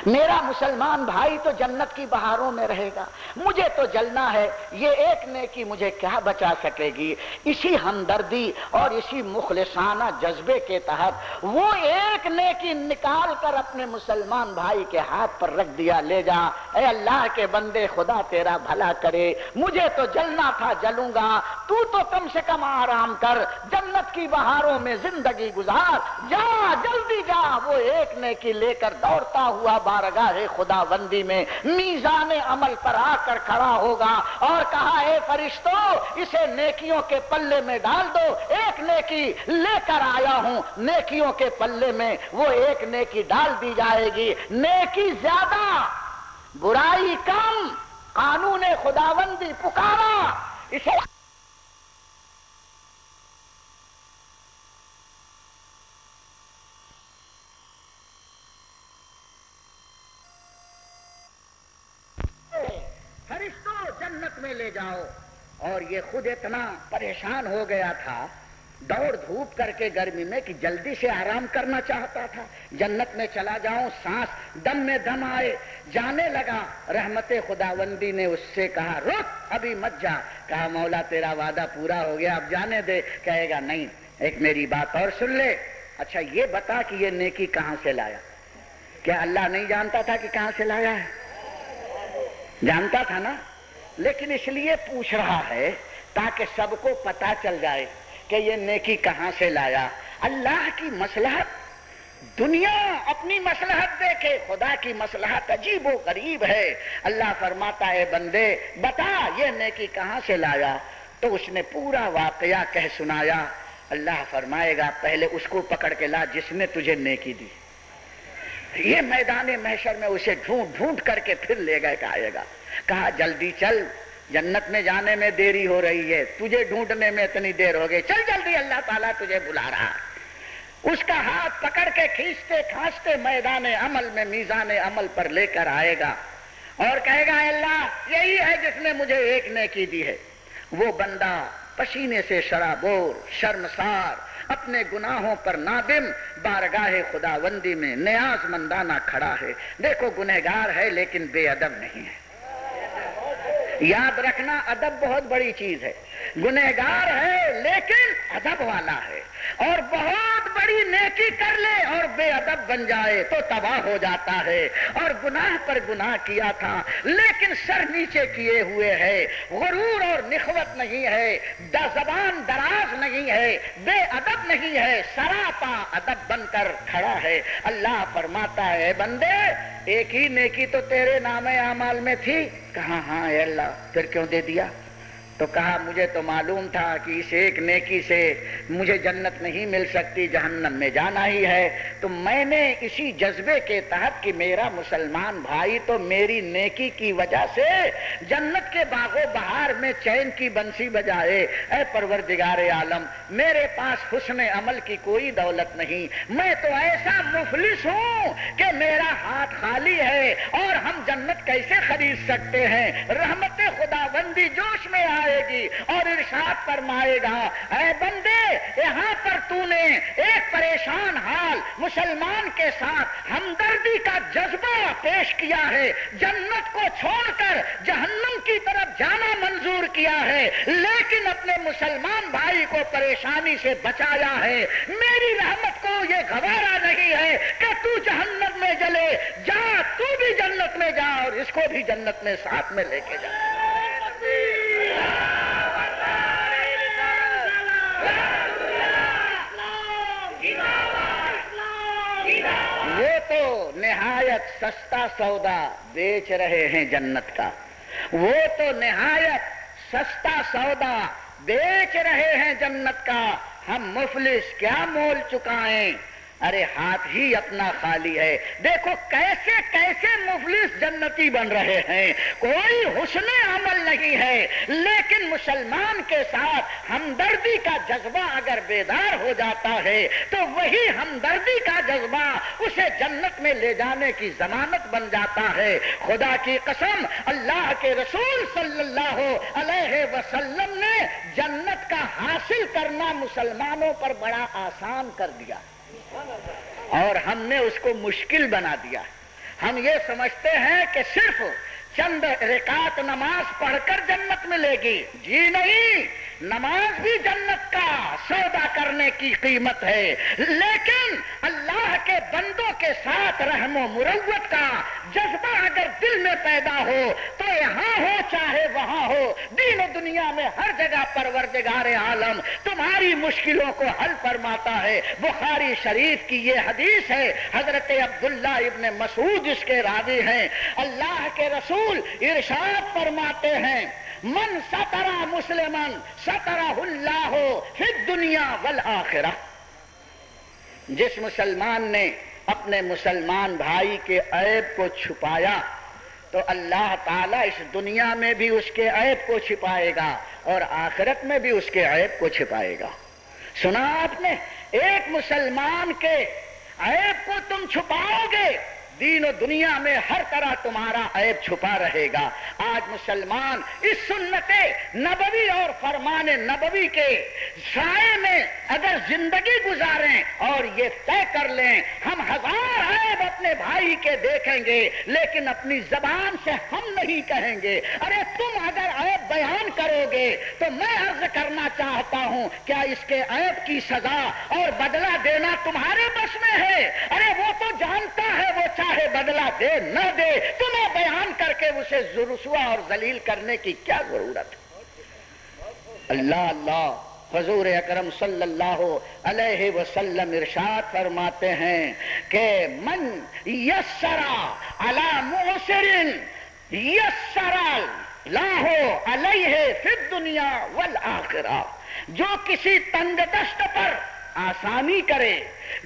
میرا مسلمان بھائی تو جنت کی بہاروں میں رہے گا، مجھے تو جلنا ہے، یہ ایک نیکی مجھے کیا بچا سکے گی؟ اسی ہمدردی اور اسی مخلصانہ جذبے کے تحت وہ ایک نیکی نکال کر اپنے مسلمان بھائی کے ہاتھ پر رکھ دیا، لے جا، اے اللہ کے بندے خدا تیرا بھلا کرے، مجھے تو جلنا تھا جلوں گا، تو کم سے کم آرام کر، جنت کی بہاروں میں زندگی گزار، جا جلدی جا۔ وہ ایک نیکی لے کر دوڑتا ہوا بارگاہ خدا بندی میں میزان عمل پر آ کر کھڑا ہوگا اور کہا اے فرشتوں اسے نیکیوں کے پلے میں ڈال دو، ایک نیکی لے کر آیا ہوں، نیکیوں کے پلے میں وہ ایک نیکی ڈال دی جائے گی، نیکی زیادہ برائی کم، قانون خداوندی پکارا اسے لے جاؤ. اور یہ خود اتنا پریشان ہو گیا تھا دوڑ دھوپ کر کے گرمی میں کہ جلدی سے آرام کرنا چاہتا تھا. جنت میں چلا جاؤں, سانس دم میں دم آئے, جانے لگا. رحمت خداوندی نے اس سے کہا رک, ابھی مت جا. کہا مولا تیرا وعدہ پورا ہو گیا, اب جانے دے. کہے گا نہیں, ایک میری بات اور سن لے. اچھا یہ بتا کہ یہ نیکی کہاں سے لایا؟ کیا اللہ نہیں جانتا تھا کہ کہاں سے لایا ہے؟ جانتا تھا نا, لیکن اس لیے پوچھ رہا ہے تاکہ سب کو پتا چل جائے کہ یہ نیکی کہاں سے لایا. اللہ کی مصلحت, دنیا اپنی مصلحت دیکھے, خدا کی مصلحت عجیب و غریب ہے. اللہ فرماتا ہے بندے بتا یہ نیکی کہاں سے لایا. تو اس نے پورا واقعہ کہہ سنایا. اللہ فرمائے گا پہلے اس کو پکڑ کے لا جس نے تجھے نیکی دی. یہ میدان محشر میں اسے ڈھونڈ ڈھونڈ کر کے پھر لے گئے کہ آئے گا. کہا جلدی چل, جنت میں جانے میں دیری ہو رہی ہے, تجھے ڈھونڈنے میں اتنی دیر ہو گئی, چل جلدی, اللہ تعالیٰ تجھے بلا رہا. اس کا ہاتھ پکڑ کے کھینچتے کھانچتے میدان عمل میں میزان عمل پر لے کر آئے گا اور کہے گا اللہ یہی ہے جس نے مجھے ایک نیکی دی ہے. وہ بندہ پسینے سے شرابور, شرمسار, اپنے گناہوں پر نادم بارگاہ خداوندی میں نیاز مندانہ کھڑا ہے. دیکھو گنہگار ہے لیکن بے ادب نہیں ہے. یاد رکھنا ادب بہت بڑی چیز ہے. گنہگار ہے لیکن ادب والا ہے, اور بہت بڑی نیکی کر لے اور بے ادب بن جائے تو تباہ ہو جاتا ہے. اور گناہ پر گناہ کیا تھا لیکن سر نیچے کیے ہوئے ہے, غرور اور نخوت نہیں ہے, زبان دراز نہیں ہے, بے ادب نہیں ہے, سراپا ادب بن کر کھڑا ہے. اللہ فرماتا ہے بندے ایک ہی نیکی تو تیرے نام اعمال میں تھی. کہا ہاں اے اللہ, پھر کیوں دے دیا؟ تو کہا مجھے تو معلوم تھا کہ اس ایک نیکی سے مجھے جنت نہیں مل سکتی, جہنم میں جانا ہی ہے. تو میں نے اسی جذبے کے تحت کہ میرا مسلمان بھائی تو میری نیکی کی وجہ سے جنت کے باغ و بہار میں چین کی بنسی بجائے. اے پروردگار عالم, میرے پاس حسن عمل کی کوئی دولت نہیں, میں تو ایسا مفلس ہوں کہ میرا ہاتھ خالی ہے, اور ہم جنت کیسے خرید سکتے ہیں؟ رحمت خداوندی جوش میں آئے گی اور ارشاد فرمائے گا اے بندے یہاں پر تو نے ایک پریشان حال مسلمان کے ساتھ ہمدردی کا جذبہ پیش کیا ہے, جنت کو چھوڑ کر جہنم کی طرف جانا منظور کیا ہے, لیکن اپنے مسلمان بھائی کو پریشانی سے بچایا ہے. میری رحمت کو یہ گوارا نہیں ہے کہ تو جہنم میں جلے, جا تو بھی جنت میں جا اور اس کو بھی جنت میں ساتھ میں لے کے جا. وہ تو نہایت سستا سودا بیچ رہے ہیں جنت کا, وہ تو نہایت سستا سودا بیچ رہے ہیں جنت کا. ہم مفلس کیا مول چکائیں, ارے ہاتھ ہی اپنا خالی ہے. دیکھو کیسے کیسے مفلس جنتی بن رہے ہیں, کوئی حسن عمل نہیں ہے, لیکن مسلمان کے ساتھ ہمدردی کا جذبہ اگر بیدار ہو جاتا ہے تو وہی ہمدردی کا جذبہ اسے جنت میں لے جانے کی ضمانت بن جاتا ہے. خدا کی قسم اللہ کے رسول صلی اللہ علیہ وسلم نے جنت کا حاصل کرنا مسلمانوں پر بڑا آسان کر دیا اور ہم نے اس کو مشکل بنا دیا. ہم یہ سمجھتے ہیں کہ صرف چند رکعت نماز پڑھ کر جنت ملے گی. جی نہیں, نماز بھی جنت کا سودا کرنے کی قیمت ہے, لیکن اللہ کے بندوں کے ساتھ رحم و مروت کا جذبہ اگر دل میں پیدا ہو تو یہاں ہو چاہے وہاں ہو, دین و دنیا میں ہر جگہ پروردگار عالم تمہاری مشکلوں کو حل فرماتا ہے. بخاری شریف کی یہ حدیث ہے, حضرت عبداللہ ابن مسعود اس کے راوی ہیں. اللہ کے رسول ارشاد فرماتے ہیں من ستر مسلمن سترہ اللہ فی الدنیا والآخرہ. جس مسلمان نے اپنے مسلمان بھائی کے عیب کو چھپایا تو اللہ تعالیٰ اس دنیا میں بھی اس کے عیب کو چھپائے گا اور آخرت میں بھی اس کے عیب کو چھپائے گا. سنا آپ نے, ایک مسلمان کے عیب کو تم چھپاؤ گے دین و دنیا میں ہر طرح تمہارا عیب چھپا رہے گا۔ آج مسلمان اس سنت نبوی اور فرمان نبوی کے سائے میں اگر زندگی گزاریں اور یہ طے کر لیں ہم ہزار عیب اپنے بھائی کے دیکھیں گے لیکن اپنی زبان سے ہم نہیں کہیں گے۔ ارے تم اگر عیب بیان کرو گے تو میں عرض کرنا چاہتا ہوں کیا اس کے عیب کی سزا اور بدلہ دینا تمہارے بس میں ہے؟ ارے وہ تو جانتا ہے وہ چاہے بدلہ دے نہ دے، تمہیں بیان کر کے اسے رسوا اور ذلیل کرنے کی کیا ضرورت ہے؟ اللہ اللہ حضور اکرم صلی اللہ علیہ وسلم ارشاد فرماتے ہیں کہ من یسر علی معسر یسر اللہ علیہ فی الدنیا والآخرہ، جو کسی تنگ دست پر آسانی کرے،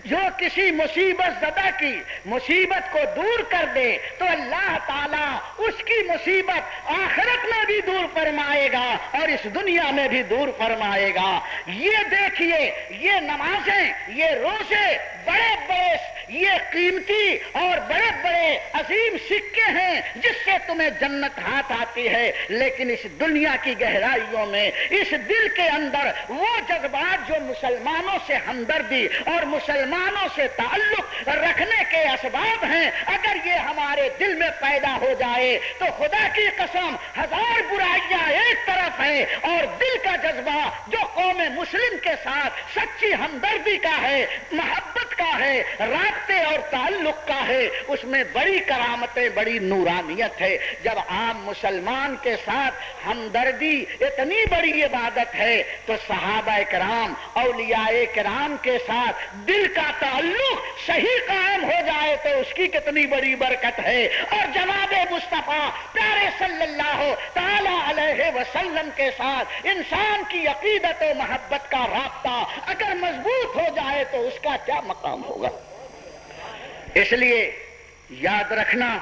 جو کسی مصیبت زدہ کی مصیبت کو دور کر دے تو اللہ تعالیٰ اس کی مصیبت آخرت میں بھی دور فرمائے گا اور اس دنیا میں بھی دور فرمائے گا۔ یہ دیکھیے یہ نمازیں، یہ روزے بڑے بڑے یہ قیمتی اور بڑے بڑے عظیم سکے ہیں جس سے تمہیں جنت ہاتھ آتی ہے، لیکن اس دنیا کی گہرائیوں میں اس دل کے اندر وہ جذبات جو مسلمانوں سے ہمدردی اور مسلمانوں سے تعلق رکھنے کے اسباب ہیں، اگر یہ ہمارے دل میں پیدا ہو جائے تو خدا کی قسم ہزار برائیاں ایک طرف ہیں اور دل کا جذبہ جو قوم مسلم کے ساتھ سچی ہمدردی کا ہے، محبت کا ہے، رابطے اور تعلق کا ہے، اس میں بڑی کرامتیں، بڑی نورانیت ہے۔ جب عام مسلمان کے ساتھ ہمدردی اتنی بڑی عبادت ہے تو صحابہ کرام، اولیاء کرام کے ساتھ دل کا تعلق صحیح قائم ہو جائے تو اس کی کتنی بڑی برکت ہے۔ اور جناب مصطفیٰ پیارے صلی اللہ تعالی علیہ وسلم کے ساتھ انسان کی عقیدت و محبت کا رابطہ اگر مضبوط ہو جائے تو اس کا کیا مقام ہوگا۔ اس لیے یاد رکھنا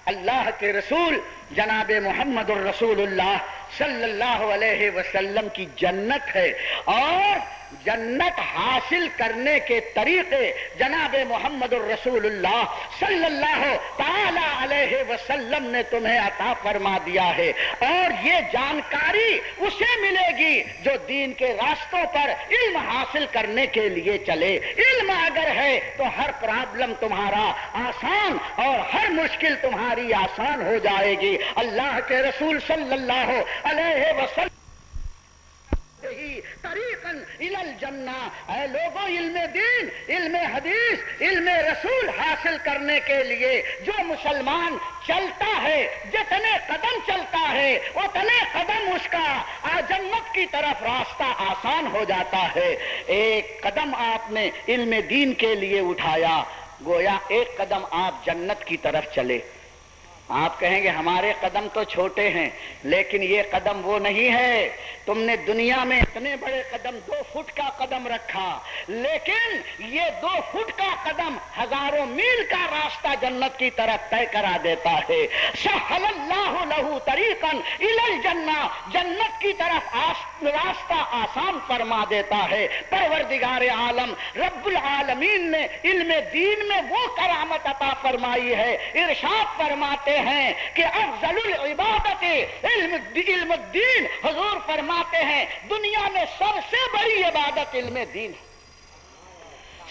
اللہ کے رسول جناب محمد الرسول اللہ صلی اللہ علیہ وسلم کی جنت ہے، اور جنت حاصل کرنے کے طریقے جناب محمد الرسول اللہ صلی اللہ تعالی علیہ وسلم نے تمہیں عطا فرما دیا ہے، اور یہ جانکاری اسے ملے گی جو دین کے راستوں پر علم حاصل کرنے کے لیے چلے۔ علم اگر ہے تو ہر پرابلم تمہارا آسان اور ہر مشکل تمہاری آسان ہو جائے گی۔ اللہ کے رسول صلی اللہ علیہ وسلم طریقاً الی الجنہ، اے لوگوں علم دین، علم حدیث، علم رسول حاصل کرنے کے لیے جو مسلمان چلتا ہے، جتنے قدم چلتا ہے اتنے قدم اس کا جنت کی طرف راستہ آسان ہو جاتا ہے۔ ایک قدم آپ نے علم دین کے لیے اٹھایا، گویا ایک قدم آپ جنت کی طرف چلے۔ آپ کہیں گے ہمارے قدم تو چھوٹے ہیں، لیکن یہ قدم وہ نہیں ہے۔ تم نے دنیا میں اتنے بڑے قدم 2 فٹ کا قدم رکھا، لیکن یہ 2 فٹ کا قدم ہزاروں میل کا راستہ جنت کی طرف طے کرا دیتا ہے۔ سہل اللہ لہ طریقا الی الجنہ، جنت کی طرف راستہ آسان فرما دیتا ہے۔ پروردگار عالم رب العالمین نے علم دین میں وہ کرامت عطا فرمائی ہے، ارشاد فرماتے ہیں کہ افضل العبادت علم الدین، حضور فرماتے ہیں دنیا میں سب سے بڑی عبادت علم دین ہے،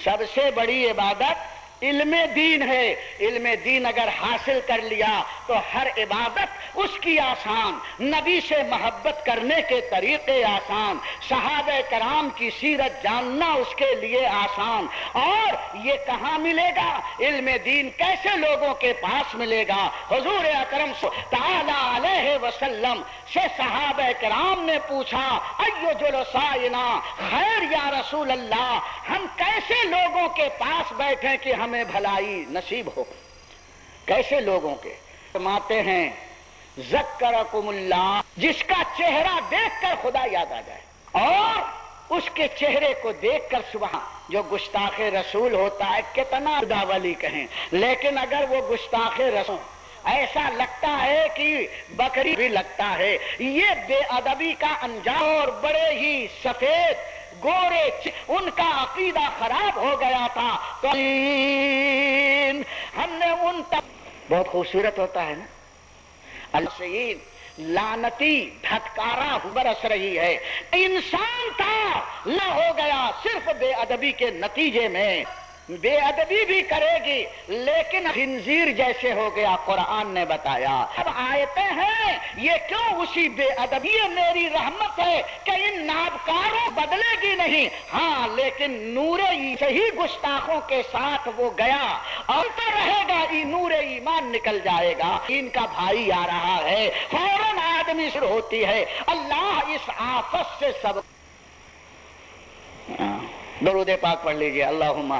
سب سے بڑی عبادت علم دین ہے۔ علم دین اگر حاصل کر لیا تو ہر عبادت اس کی آسان، نبی سے محبت کرنے کے طریقے آسان، صحابہ کرام کی سیرت جاننا اس کے لیے آسان۔ اور یہ کہاں ملے گا علم دین؟ کیسے لوگوں کے پاس ملے گا؟ حضور اکرم تعالی علیہ وسلم سے صحابہ کرام نے پوچھا ایو جلسائنا خیر یا رسول اللہ، ہم کیسے لوگوں کے پاس بیٹھیں کہ ہمیں بھلائی نصیب ہو؟ کیسے لوگوں کے؟ فرماتے ہیں ذکرکم اللہ، جس کا چہرہ دیکھ کر خدا یاد آ جائے، اور اس کے چہرے کو دیکھ کر سبحان، جو گستاخ رسول ہوتا ہے کتنا خدا ولی کہیں، لیکن اگر وہ گستاخ رسول ایسا لگتا ہے کہ بکری بھی لگتا ہے، یہ بے ادبی کا انجام، اور بڑے ہی سفید گورے ان کا عقیدہ خراب ہو گیا تھا۔ ہم نے ان تک بہت خوبصورت ہوتا ہے نا، اللہ سے لعنتی دھتکارا برس رہی ہے، انسان تھا نہ ہو گیا صرف بے ادبی کے نتیجے میں، بے ادبی بھی کرے گی لیکن خنزیر جیسے ہو گیا، قرآن نے بتایا۔ اب آیتیں ہیں یہ کیوں اسی بے ادبی، یہ میری رحمت ہے کہ ان نابکاروں بدلے گی نہیں، ہاں لیکن نور صحیح گستاخوں کے ساتھ وہ گیا اور تو رہے گا، نور ایمان نکل جائے گا، ان کا بھائی آ رہا ہے، فوراً آدمی شروع ہوتی ہے۔ اللہ اس آفت سے سب درود پاک پڑھ لیجئے، اللہم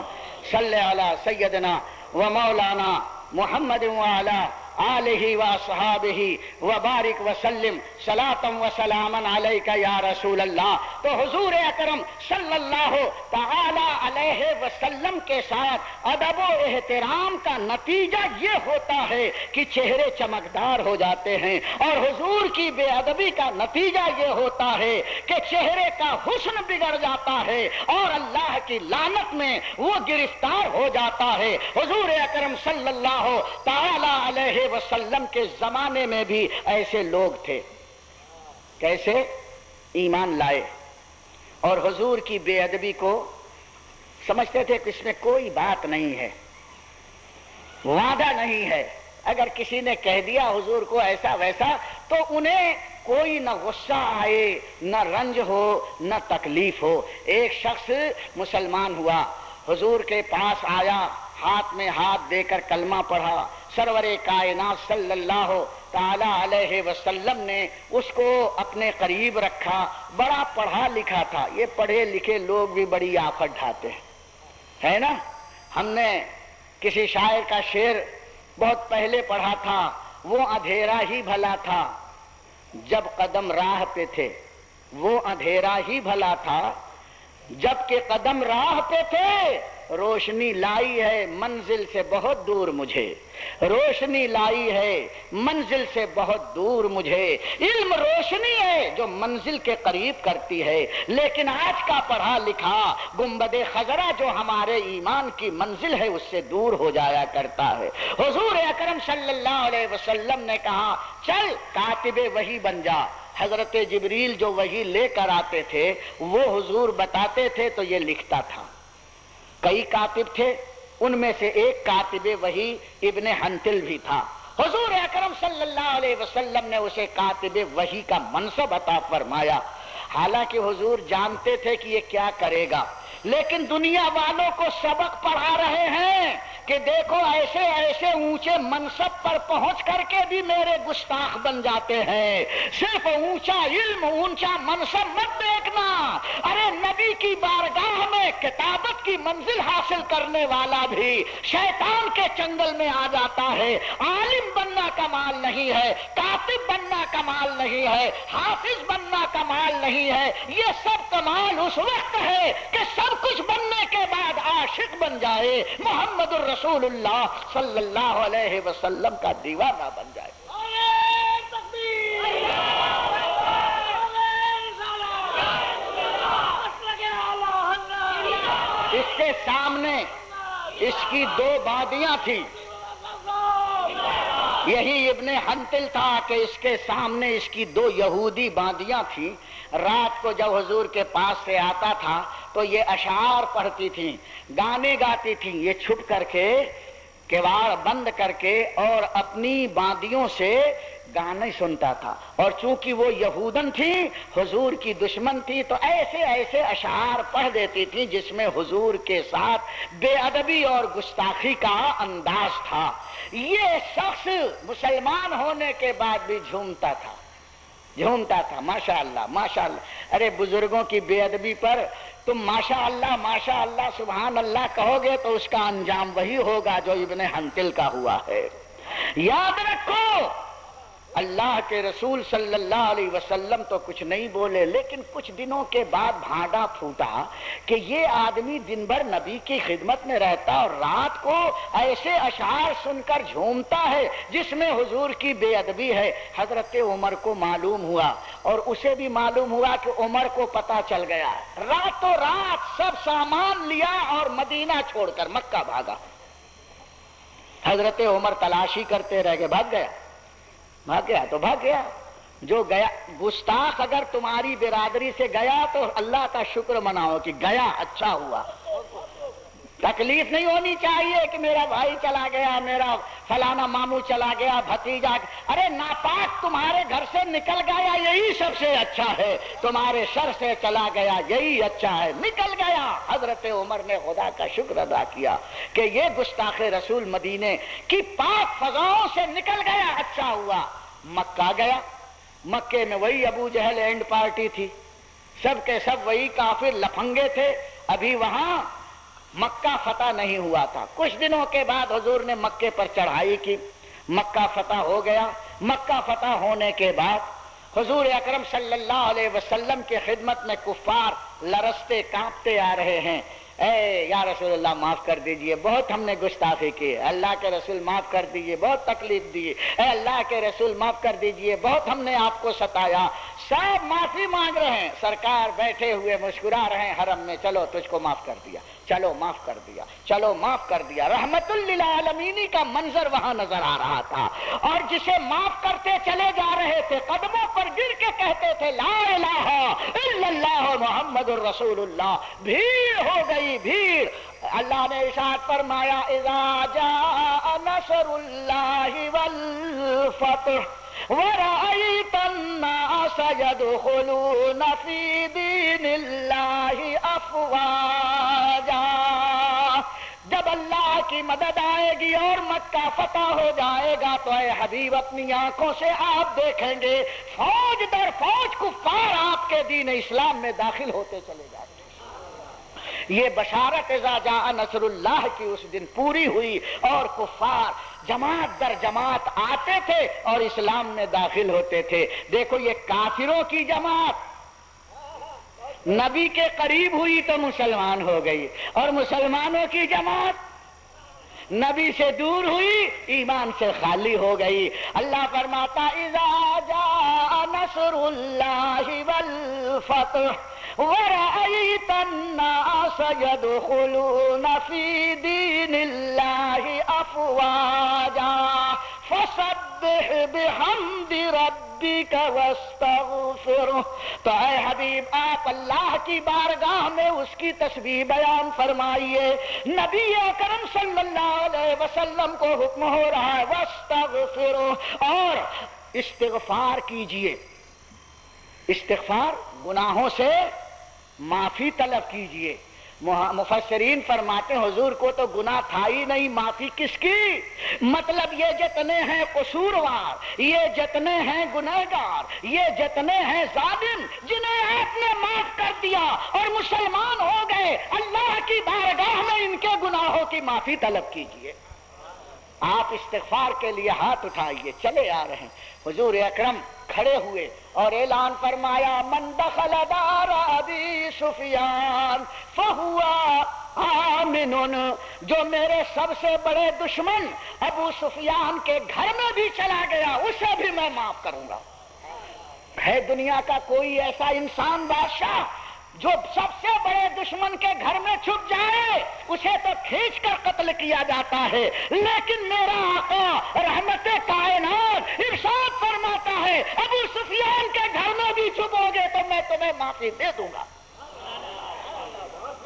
صلی علی سیدنا و مولانا محمد وعلی آلہ و اصحابہ وبارک وسلم صلاۃ و سلاما علیک یا رسول اللہ۔ تو حضور اکرم صلی اللہ تعالی علیہ وسلم کے ساتھ ادب و احترام کا نتیجہ یہ ہوتا ہے کہ چہرے چمکدار ہو جاتے ہیں، اور حضور کی بے ادبی کا نتیجہ یہ ہوتا ہے کہ چہرے کا حسن بگڑ جاتا ہے اور اللہ کی لعنت میں وہ گرفتار ہو جاتا ہے۔ حضور اکرم صلی اللہ تعالی علیہ وسلم کے زمانے میں بھی ایسے لوگ تھے، کیسے ایمان لائے اور حضور کی بے ادبی کو سمجھتے تھے کہ اس میں کوئی بات نہیں ہے، وعدہ نہیں ہے، اگر کسی نے کہہ دیا حضور کو ایسا ویسا تو انہیں کوئی نہ غصہ آئے، نہ رنج ہو، نہ تکلیف ہو۔ ایک شخص مسلمان ہوا، حضور کے پاس آیا، ہاتھ میں ہاتھ دے کر کلمہ پڑھا، سرور کائنات صلی اللہ تعالی علیہ وسلم نے اس کو اپنے قریب رکھا، بڑا پڑھا لکھا تھا۔ یہ پڑھے لکھے لوگ بھی بڑی آفت ڈھاتے ہیں، ہے نا؟ ہم نے کسی شاعر کا شعر بہت پہلے پڑھا تھا، وہ اندھیرا ہی بھلا تھا جب قدم راہ پہ تھے، وہ اندھیرا ہی بھلا تھا جب کہ قدم راہ پہ تھے، روشنی لائی ہے منزل سے بہت دور مجھے، روشنی لائی ہے منزل سے بہت دور مجھے۔ علم روشنی ہے جو منزل کے قریب کرتی ہے، لیکن آج کا پڑھا لکھا گنبد خضرا جو ہمارے ایمان کی منزل ہے اس سے دور ہو جایا کرتا ہے۔ حضور اکرم صلی اللہ علیہ وسلم نے کہا چل کاتب وحی بن جا۔ حضرت جبریل جو وحی لے کر آتے تھے وہ حضور بتاتے تھے تو یہ لکھتا تھا۔ کئی کاتب تھے، ان میں سے ایک کاتب وحی ابن حنتل بھی تھا۔ حضور اکرم صلی اللہ علیہ وسلم نے اسے کاتب وحی کا منصب عطا فرمایا۔ حالانکہ حضور جانتے تھے کہ یہ کیا کرے گا، لیکن دنیا والوں کو سبق پڑھا رہے ہیں کہ دیکھو ایسے ایسے اونچے منصب پر پہنچ کر کے بھی میرے گستاخ بن جاتے ہیں۔ صرف اونچا علم، اونچا منصب مت دیکھنا، ارے نبی کی بارگاہ میں کتابت کی منزل حاصل کرنے والا بھی شیطان کے چنگل میں آ جاتا ہے۔ عالم بننا کمال نہیں ہے، کاتب بننا کمال نہیں ہے، حافظ بننا کمال نہیں ہے، یہ سب کمال اس وقت ہے کہ سب کچھ بننے کے بعد عاشق بن جائے، محمد رسول اللہ صلی اللہ علیہ وسلم کا دیوانہ بن جائے۔ اس کے سامنے اس کی دو بادیاں تھیں، یہی ابن حنتل تھا کہ اس کے سامنے اس کی دو یہودی باندیاں تھیں۔ رات کو جب حضور کے پاس سے آتا تھا تو یہ اشعار پڑھتی تھیں، گانے گاتی تھیں، یہ چھپ کر کے کیواڑ بند کر کے اور اپنی باندیوں سے گانے سنتا تھا، اور چونکہ وہ یہودن تھی، حضور کی دشمن تھی، تو ایسے ایسے اشعار پڑھ دیتی تھی جس میں حضور کے ساتھ بے ادبی اور گستاخی کا انداز تھا۔ یہ شخص مسلمان ہونے کے بعد بھی جھومتا تھا، ماشاءاللہ ماشاءاللہ۔ ارے بزرگوں کی بے ادبی پر تم ماشاءاللہ سبحان اللہ کہو گے تو اس کا انجام وہی ہوگا جو ابن حنتل کا ہوا ہے۔ یاد رکھو اللہ کے رسول صلی اللہ علیہ وسلم تو کچھ نہیں بولے، لیکن کچھ دنوں کے بعد بھانڈا پھوٹا کہ یہ آدمی دن بھر نبی کی خدمت میں رہتا اور رات کو ایسے اشعار سن کر جھومتا ہے جس میں حضور کی بے ادبی ہے۔ حضرت عمر کو معلوم ہوا اور اسے بھی معلوم ہوا کہ عمر کو پتا چل گیا، راتوں رات سب سامان لیا اور مدینہ چھوڑ کر مکہ بھاگا۔ حضرت عمر تلاشی کرتے رہ گئے، بھاگ گیا تو بھاگ گیا، جو گیا گستاخ اگر تمہاری برادری سے گیا تو اللہ کا شکر مناؤ کہ گیا، اچھا ہوا۔ تکلیف نہیں ہونی چاہیے کہ میرا بھائی چلا گیا، میرا فلانا ماموں چلا گیا، بھتیجا، ارے ناپاک تمہارے گھر سے نکل گیا یہی سب سے اچھا ہے، تمہارے سر سے چلا گیا یہی اچھا ہے، نکل گیا۔ حضرت عمر نے خدا کا شکر ادا کیا کہ یہ گستاخ رسول مدینے کی پاک فضاؤں سے نکل گیا، اچھا ہوا۔ مکہ گیا، مکے میں وہی ابو جہل اینڈ پارٹی تھی، سب کے سب وہی کافر لفنگے تھے، ابھی وہاں مکہ فتح نہیں ہوا تھا۔ کچھ دنوں کے بعد حضور نے مکے پر چڑھائی کی، مکہ فتح ہو گیا۔ مکہ فتح ہونے کے بعد حضور اکرم صلی اللہ علیہ وسلم کی خدمت میں کفار لرزتے کانپتے آ رہے ہیں، اے یا رسول اللہ معاف کر دیجئے، بہت ہم نے گستاخی کی، اللہ کے رسول معاف کر دیجئے، بہت تکلیف دی، اے اللہ کے رسول معاف کر دیجئے، بہت ہم نے آپ کو ستایا۔ سب معافی مانگ رہے ہیں، سرکار بیٹھے ہوئے مسکرا رہے ہیں حرم میں، چلو تجھ کو معاف کر دیا، چلو معاف کر دیا، چلو معاف کر دیا۔ رحمت للعالمین کا منظر وہاں نظر آ رہا تھا، اور جسے معاف کرتے چلے جا رہے تھے قدموں پر گر کے کہتے تھے لا الہ الا اللہ محمد الرسول اللہ۔ بھیڑ ہو گئی بھیڑ۔ اللہ نے ارشاد فرمایا اذا جاء نصر اللہ والفتح وَرَأَيْتَ النَّاسَ يَدْخُلُونَ فِي دِينِ اللَّهِ أَفْوَاجًا۔ جب اللہ کی مدد آئے گی اور مکہ فتح ہو جائے گا تو اے حبیب اپنی آنکھوں سے آپ دیکھیں گے فوج در فوج کفار آپ کے دین اسلام میں داخل ہوتے چلے جاتے ہیں۔ یہ بشارت اذا جاء نصر اللہ کی اس دن پوری ہوئی، اور کفار جماعت در جماعت آتے تھے اور اسلام میں داخل ہوتے تھے۔ دیکھو یہ کافروں کی جماعت نبی کے قریب ہوئی تو مسلمان ہو گئی، اور مسلمانوں کی جماعت نبی سے دور ہوئی ایمان سے خالی ہو گئی۔ اللہ فرماتا اذا جاء نصر اللہ والفتح وَرَأَيْتَ النَّاسَ يَدْخُلُونَ فِي دِينِ اللَّهِ أَفْوَاجًا فَسَبِّحْ بِحَمْدِ رَبِّكَ وَاسْتَغْفِرْهُ۔ تو اے حبیب آپ اللہ کی بارگاہ میں اس کی تسبیح بیان فرمائیے۔ نبی اکرم صلی اللہ علیہ وسلم کو حکم ہو رہا ہے وَاسْتَغْفِرْهُ، اور استغفار کیجئے۔ استغفار گناہوں سے معافی طلب کیجئے۔ مفسرین فرماتے ہیں حضور کو تو گناہ تھا ہی نہیں، معافی کس کی؟ مطلب یہ جتنے ہیں قصوروار، یہ جتنے ہیں گنہگار، یہ جتنے ہیں ظالم، جنہیں آپ نے معاف کر دیا اور مسلمان ہو گئے، اللہ کی بارگاہ میں ان کے گناہوں کی معافی طلب کیجئے۔ آپ استغفار کے لیے ہاتھ اٹھائیے، چلے آ رہے ہیں۔ حضور اکرم کھڑے ہوئے اور اعلان فرمایا من دخل دار ابی سفیان فہو آمن، جو میرے سب سے بڑے دشمن ابو سفیان کے گھر میں بھی چلا گیا اسے بھی میں معاف کروں گا۔ ہے دنیا کا کوئی ایسا انسان بادشاہ جو سب سے بڑے دشمن کے گھر میں چھپ جائے؟ اسے تو کھینچ کر قتل کیا جاتا ہے، لیکن میرا آقا رحمت کائنات ارشاد فرماتا ہے ابو سفیان کے گھر میں بھی چھپو گے تو میں تمہیں معافی دے دوں گا۔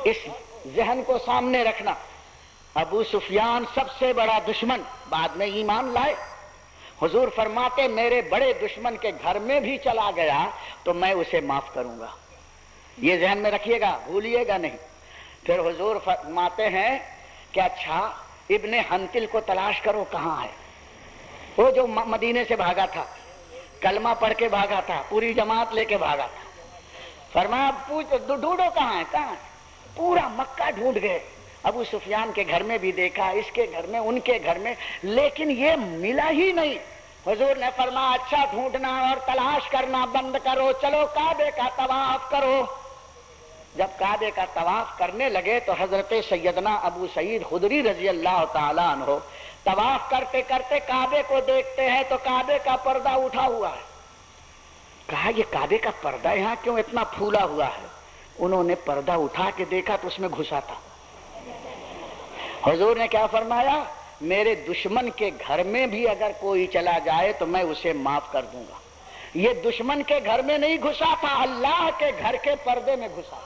اس ذہن کو سامنے رکھنا۔ ابو سفیان سب سے بڑا دشمن، بعد میں ایمان لائے۔ حضور فرماتے میرے بڑے دشمن کے گھر میں بھی چلا گیا تو میں اسے معاف کروں گا۔ یہ ذہن میں رکھیے گا، بھولیے گا نہیں۔ پھر حضور فرماتے ہیں کہ اچھا ابن حنتل کو تلاش کرو کہاں ہے، وہ جو مدینے سے بھاگا تھا، کلمہ پڑھ کے بھاگا تھا، پوری جماعت لے کے بھاگا تھا۔ فرمایا پوچھ ڈھونڈو کہاں ہے، کہاں ہے؟ پورا مکہ ڈھونڈ گئے، ابو سفیان کے گھر میں بھی دیکھا، اس کے گھر میں، ان کے گھر میں، لیکن یہ ملا ہی نہیں۔ حضور نے فرمایا اچھا ڈھونڈنا اور تلاش کرنا بند کرو، چلو کعبے کا طواف کرو۔ جب کعبے کا طواف کرنے لگے تو حضرت سیدنا ابو سعید خدری رضی اللہ تعالیٰ عنہ طواف کرتے کرتے کعبے کو دیکھتے ہیں تو کعبے کا پردہ اٹھا ہوا ہے۔ کہا یہ کعبے کا پردہ یہاں کیوں اتنا پھولا ہوا ہے؟ انہوں نے پردہ اٹھا کے دیکھا تو اس میں گھسا تھا۔ حضور نے کیا فرمایا؟ میرے دشمن کے گھر میں بھی اگر کوئی چلا جائے تو میں اسے معاف کر دوں گا. یہ دشمن کے گھر میں نہیں گھسا تھا، اللہ کے گھر کے پردے میں گھسا.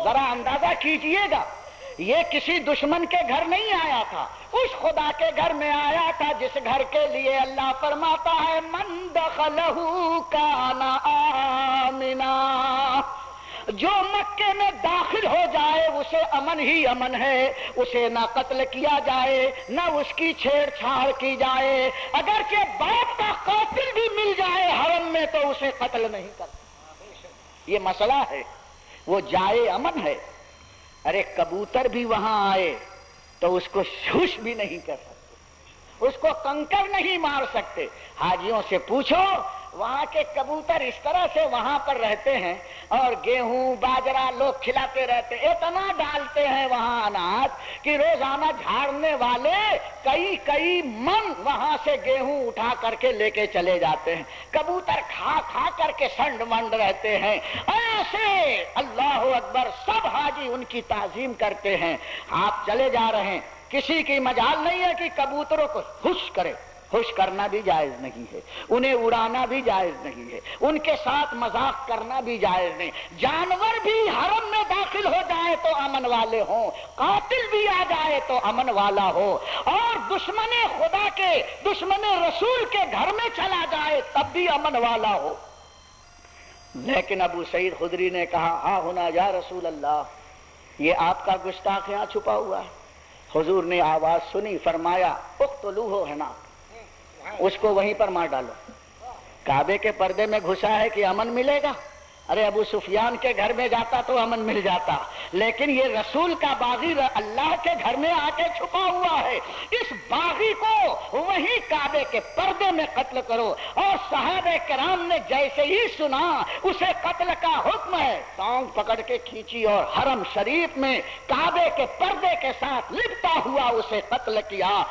ذرا اندازہ کیجئے گا، یہ کسی دشمن کے گھر نہیں آیا تھا، اس خدا کے گھر میں آیا تھا جس گھر کے لیے اللہ فرماتا ہے من دخلہ کان آمنا. جو مکے میں داخل ہو جائے اسے امن ہی امن ہے، اسے نہ قتل کیا جائے نہ اس کی چھیڑ چھاڑ کی جائے، اگرچہ باپ کا قاتل بھی مل جائے حرم میں تو اسے قتل نہیں کرتا. یہ مسئلہ ہے، وہ جائے امن ہے. ارے کبوتر بھی وہاں آئے تو اس کو شوش بھی نہیں کر سکتے، اس کو کنکر نہیں مار سکتے. حاجیوں سے پوچھو وہاں کے کبوتر اس طرح سے وہاں پر رہتے ہیں اور گیہوں باجرہ لوگ کھلاتے رہتے، اتنا ڈالتے ہیں وہاں اناج کہ روزانہ جھاڑنے والے کئی من وہاں سے گیہوں اٹھا کر کے لے کے چلے جاتے ہیں. کبوتر کھا کھا کر کے سنڈ منڈ رہتے ہیں. ایسے اللہ اکبر سب حاجی ان کی تعظیم کرتے ہیں. آپ چلے جا رہے ہیں، کسی کی مجال نہیں ہے کہ کبوتروں کو خوش کرے. خوش کرنا بھی جائز نہیں ہے، انہیں اڑانا بھی جائز نہیں ہے، ان کے ساتھ مذاق کرنا بھی جائز نہیں. جانور بھی حرم میں داخل ہو جائے تو امن والے ہوں، قاتل بھی آ جائے تو امن والا ہو، اور دشمن خدا کے دشمن رسول کے گھر میں چلا جائے تب بھی امن والا ہو. لیکن ابو سعید خدری نے کہا ہاں ہونا یا رسول اللہ، یہ آپ کا گستاخ یہاں چھپا ہوا ہے. حضور نے آواز سنی، فرمایا اقتلوہ ہے نا، اس کو وہیں پر مار ڈالو. کعبے کے پردے میں گھسا ہے کہ امن ملے گا؟ ارے ابو سفیان کے گھر میں جاتا تو امن مل جاتا، لیکن یہ رسول کا باغی اللہ کے گھر میں آ کے چھپا ہوا ہے. اس باغی کو وہیں کعبے کے پردے میں قتل کرو. اور صحابہ کرام نے جیسے ہی سنا اسے قتل کا حکم ہے، ٹانگ پکڑ کے کھینچی اور حرم شریف میں کعبے کے پردے کے ساتھ لپٹا ہوا اسے قتل کیا.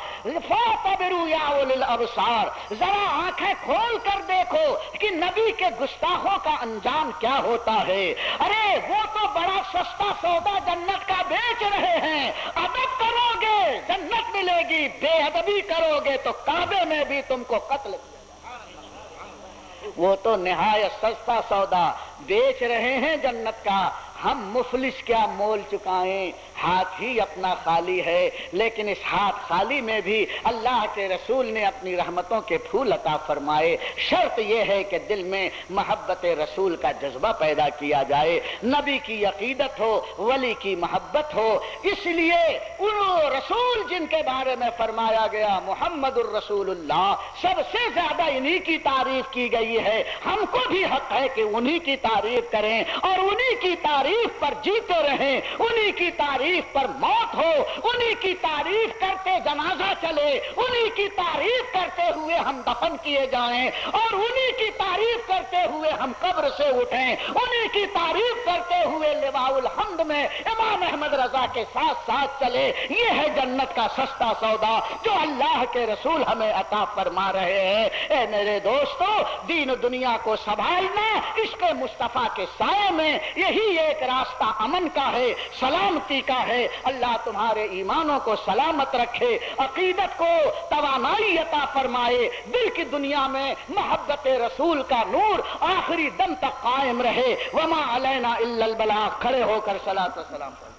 فاعتبروا یا اولي الابصار، ذرا آنکھیں کھول کر دیکھو کہ نبی کے گستاخوں کا انجام کیا ہوتا ہے. ارے وہ تو بڑا سستا سودا جنت کا بیچ رہے ہیں. ادب کرو گے جنت ملے گی، بے ادبی کرو گے تو کعبے میں بھی تم کو قتل کیا جائے. وہ تو نہایت سستا سودا بیچ رہے ہیں جنت کا. ہم مفلس کیا مول چکائیں، ہاتھ ہی اپنا خالی ہے. لیکن اس ہاتھ خالی میں بھی اللہ کے رسول نے اپنی رحمتوں کے پھول عطا فرمائے. شرط یہ ہے کہ دل میں محبت رسول کا جذبہ پیدا کیا جائے، نبی کی عقیدت ہو، ولی کی محبت ہو. اس لیے ان رسول جن کے بارے میں فرمایا گیا محمد الرسول اللہ، سب سے زیادہ انہی کی تعریف کی گئی ہے. ہم کو بھی حق ہے کہ انہی کی تعریف کریں اور انہی کی تعریف پر جیتے رہیں، انہی کی تعریف پر موت ہو، انہی کی تعریف کرتے جنازہ چلے، انہی کی تعریف کرتے ہوئے ہم دفن کیے جائیں، اور انہی کی تعریف کرتے ہوئے ہم قبر سے اٹھیں، انہی کی تعریف کرتے ہوئے لواء الحمد میں امام احمد رضا کے ساتھ ساتھ چلے. یہ ہے جنت کا سستا سودا جو اللہ کے رسول ہمیں عطا فرما رہے ہیں. اے میرے دوستو، دین و دنیا کو سنبھالنا عشق مصطفیٰ کے سائے میں، یہی ایک راستہ امن کا ہے، سلامتی کا ہے. اللہ تمہارے ایمانوں کو سلامت رکھے، عقیدت کو توانائی عطا فرمائے، دل کی دنیا میں محبت رسول کا نور آخری دم تک قائم رہے. وما علینا الا البلاغ. کھڑے ہو کر صلاۃ و سلام پڑھیں.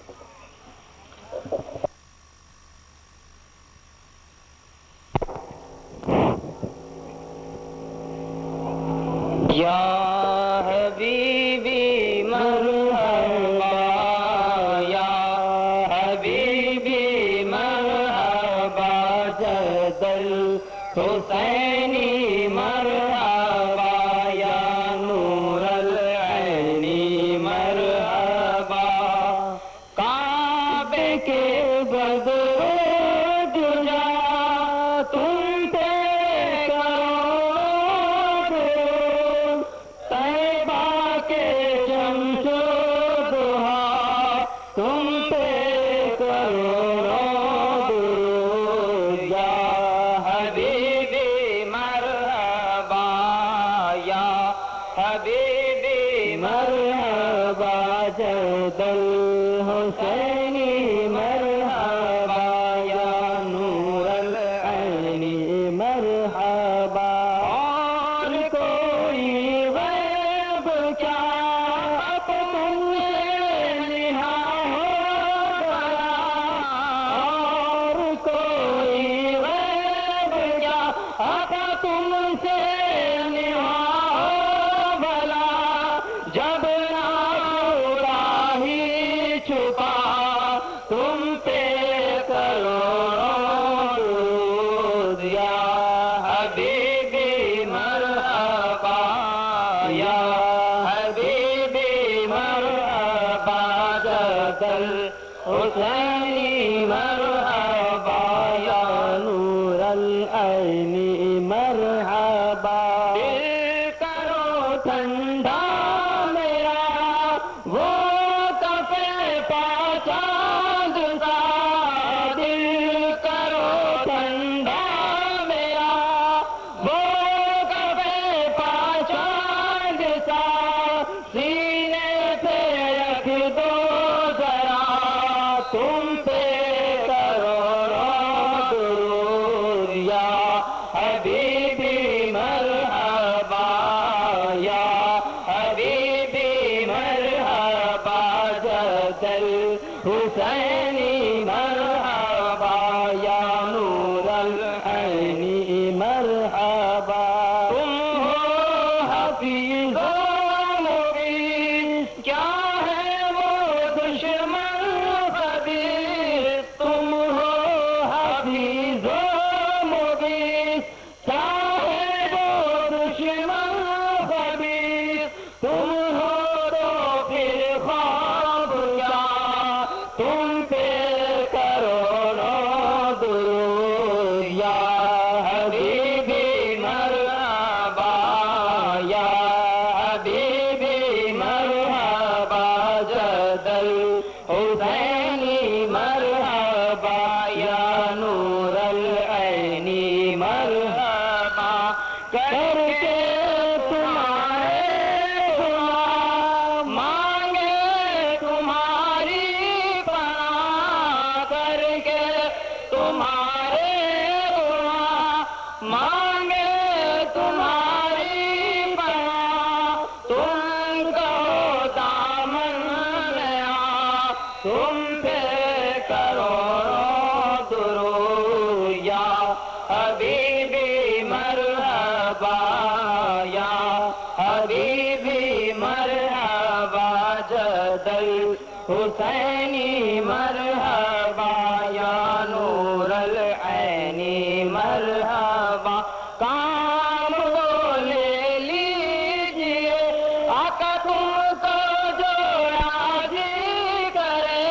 یا حبیبی مرحبا، یا حبیبی مرحبا، جد الحسینی مرحبا، یا نور العینی مرحبا. کعبے کے بدر دجا تم پہ حبیبی مرحبا، جد الحسینی مرحبا. کر کے تمہارے غلام مانگے تمہاری پناہ تم کو دامن لیا تم پہ کروڑوں درود یا حبیبی مرحبا یا حبیبی مرحبا جدل حسینی مرحبا یا نور العینی مرحبا کام وہ لے لیجئے آقا تم کو جو راضی کرے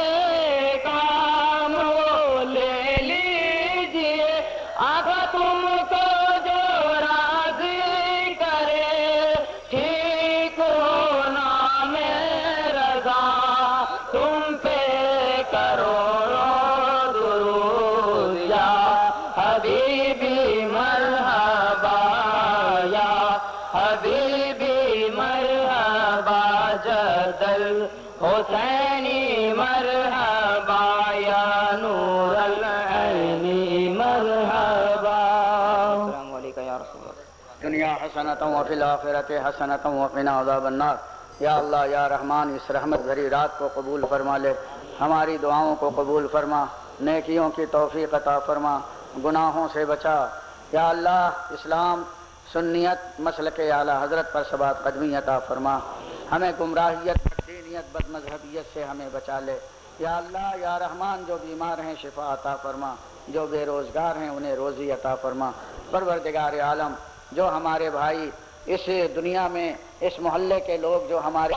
کام وہ لے لیجئے آقا تم کو جو راضی کرے ٹھیک ہونا میں رضا تم پہ کروڑوں درود یا حبیبی مرحبا یا حبیبی مرحبا جدل حسینی مرحبا یا نور العینی مرحبا السلام علیکم یا رسول اللہ دنیا حسنۃ وفی الآخرۃ حسنۃ وقنا عذاب النار یا اللہ یا رحمان اس رحمت بھری رات کو قبول فرما لے ہماری دعاؤں کو قبول فرما نیکیوں کی توفیق عطا فرما گناہوں سے بچا یا اللہ اسلام سنیت مسلک اعلی حضرت پر ثبات قدمی عطا فرما ہمیں گمراہیت بددینیت بد مذہبیت سے ہمیں بچا لے یا اللہ یا رحمان جو بیمار ہیں شفا عطا فرما جو بے روزگار ہیں انہیں روزی عطا فرما پروردگار عالم جو ہمارے بھائی اس دنیا میں اس محلے کے لوگ جو ہمارے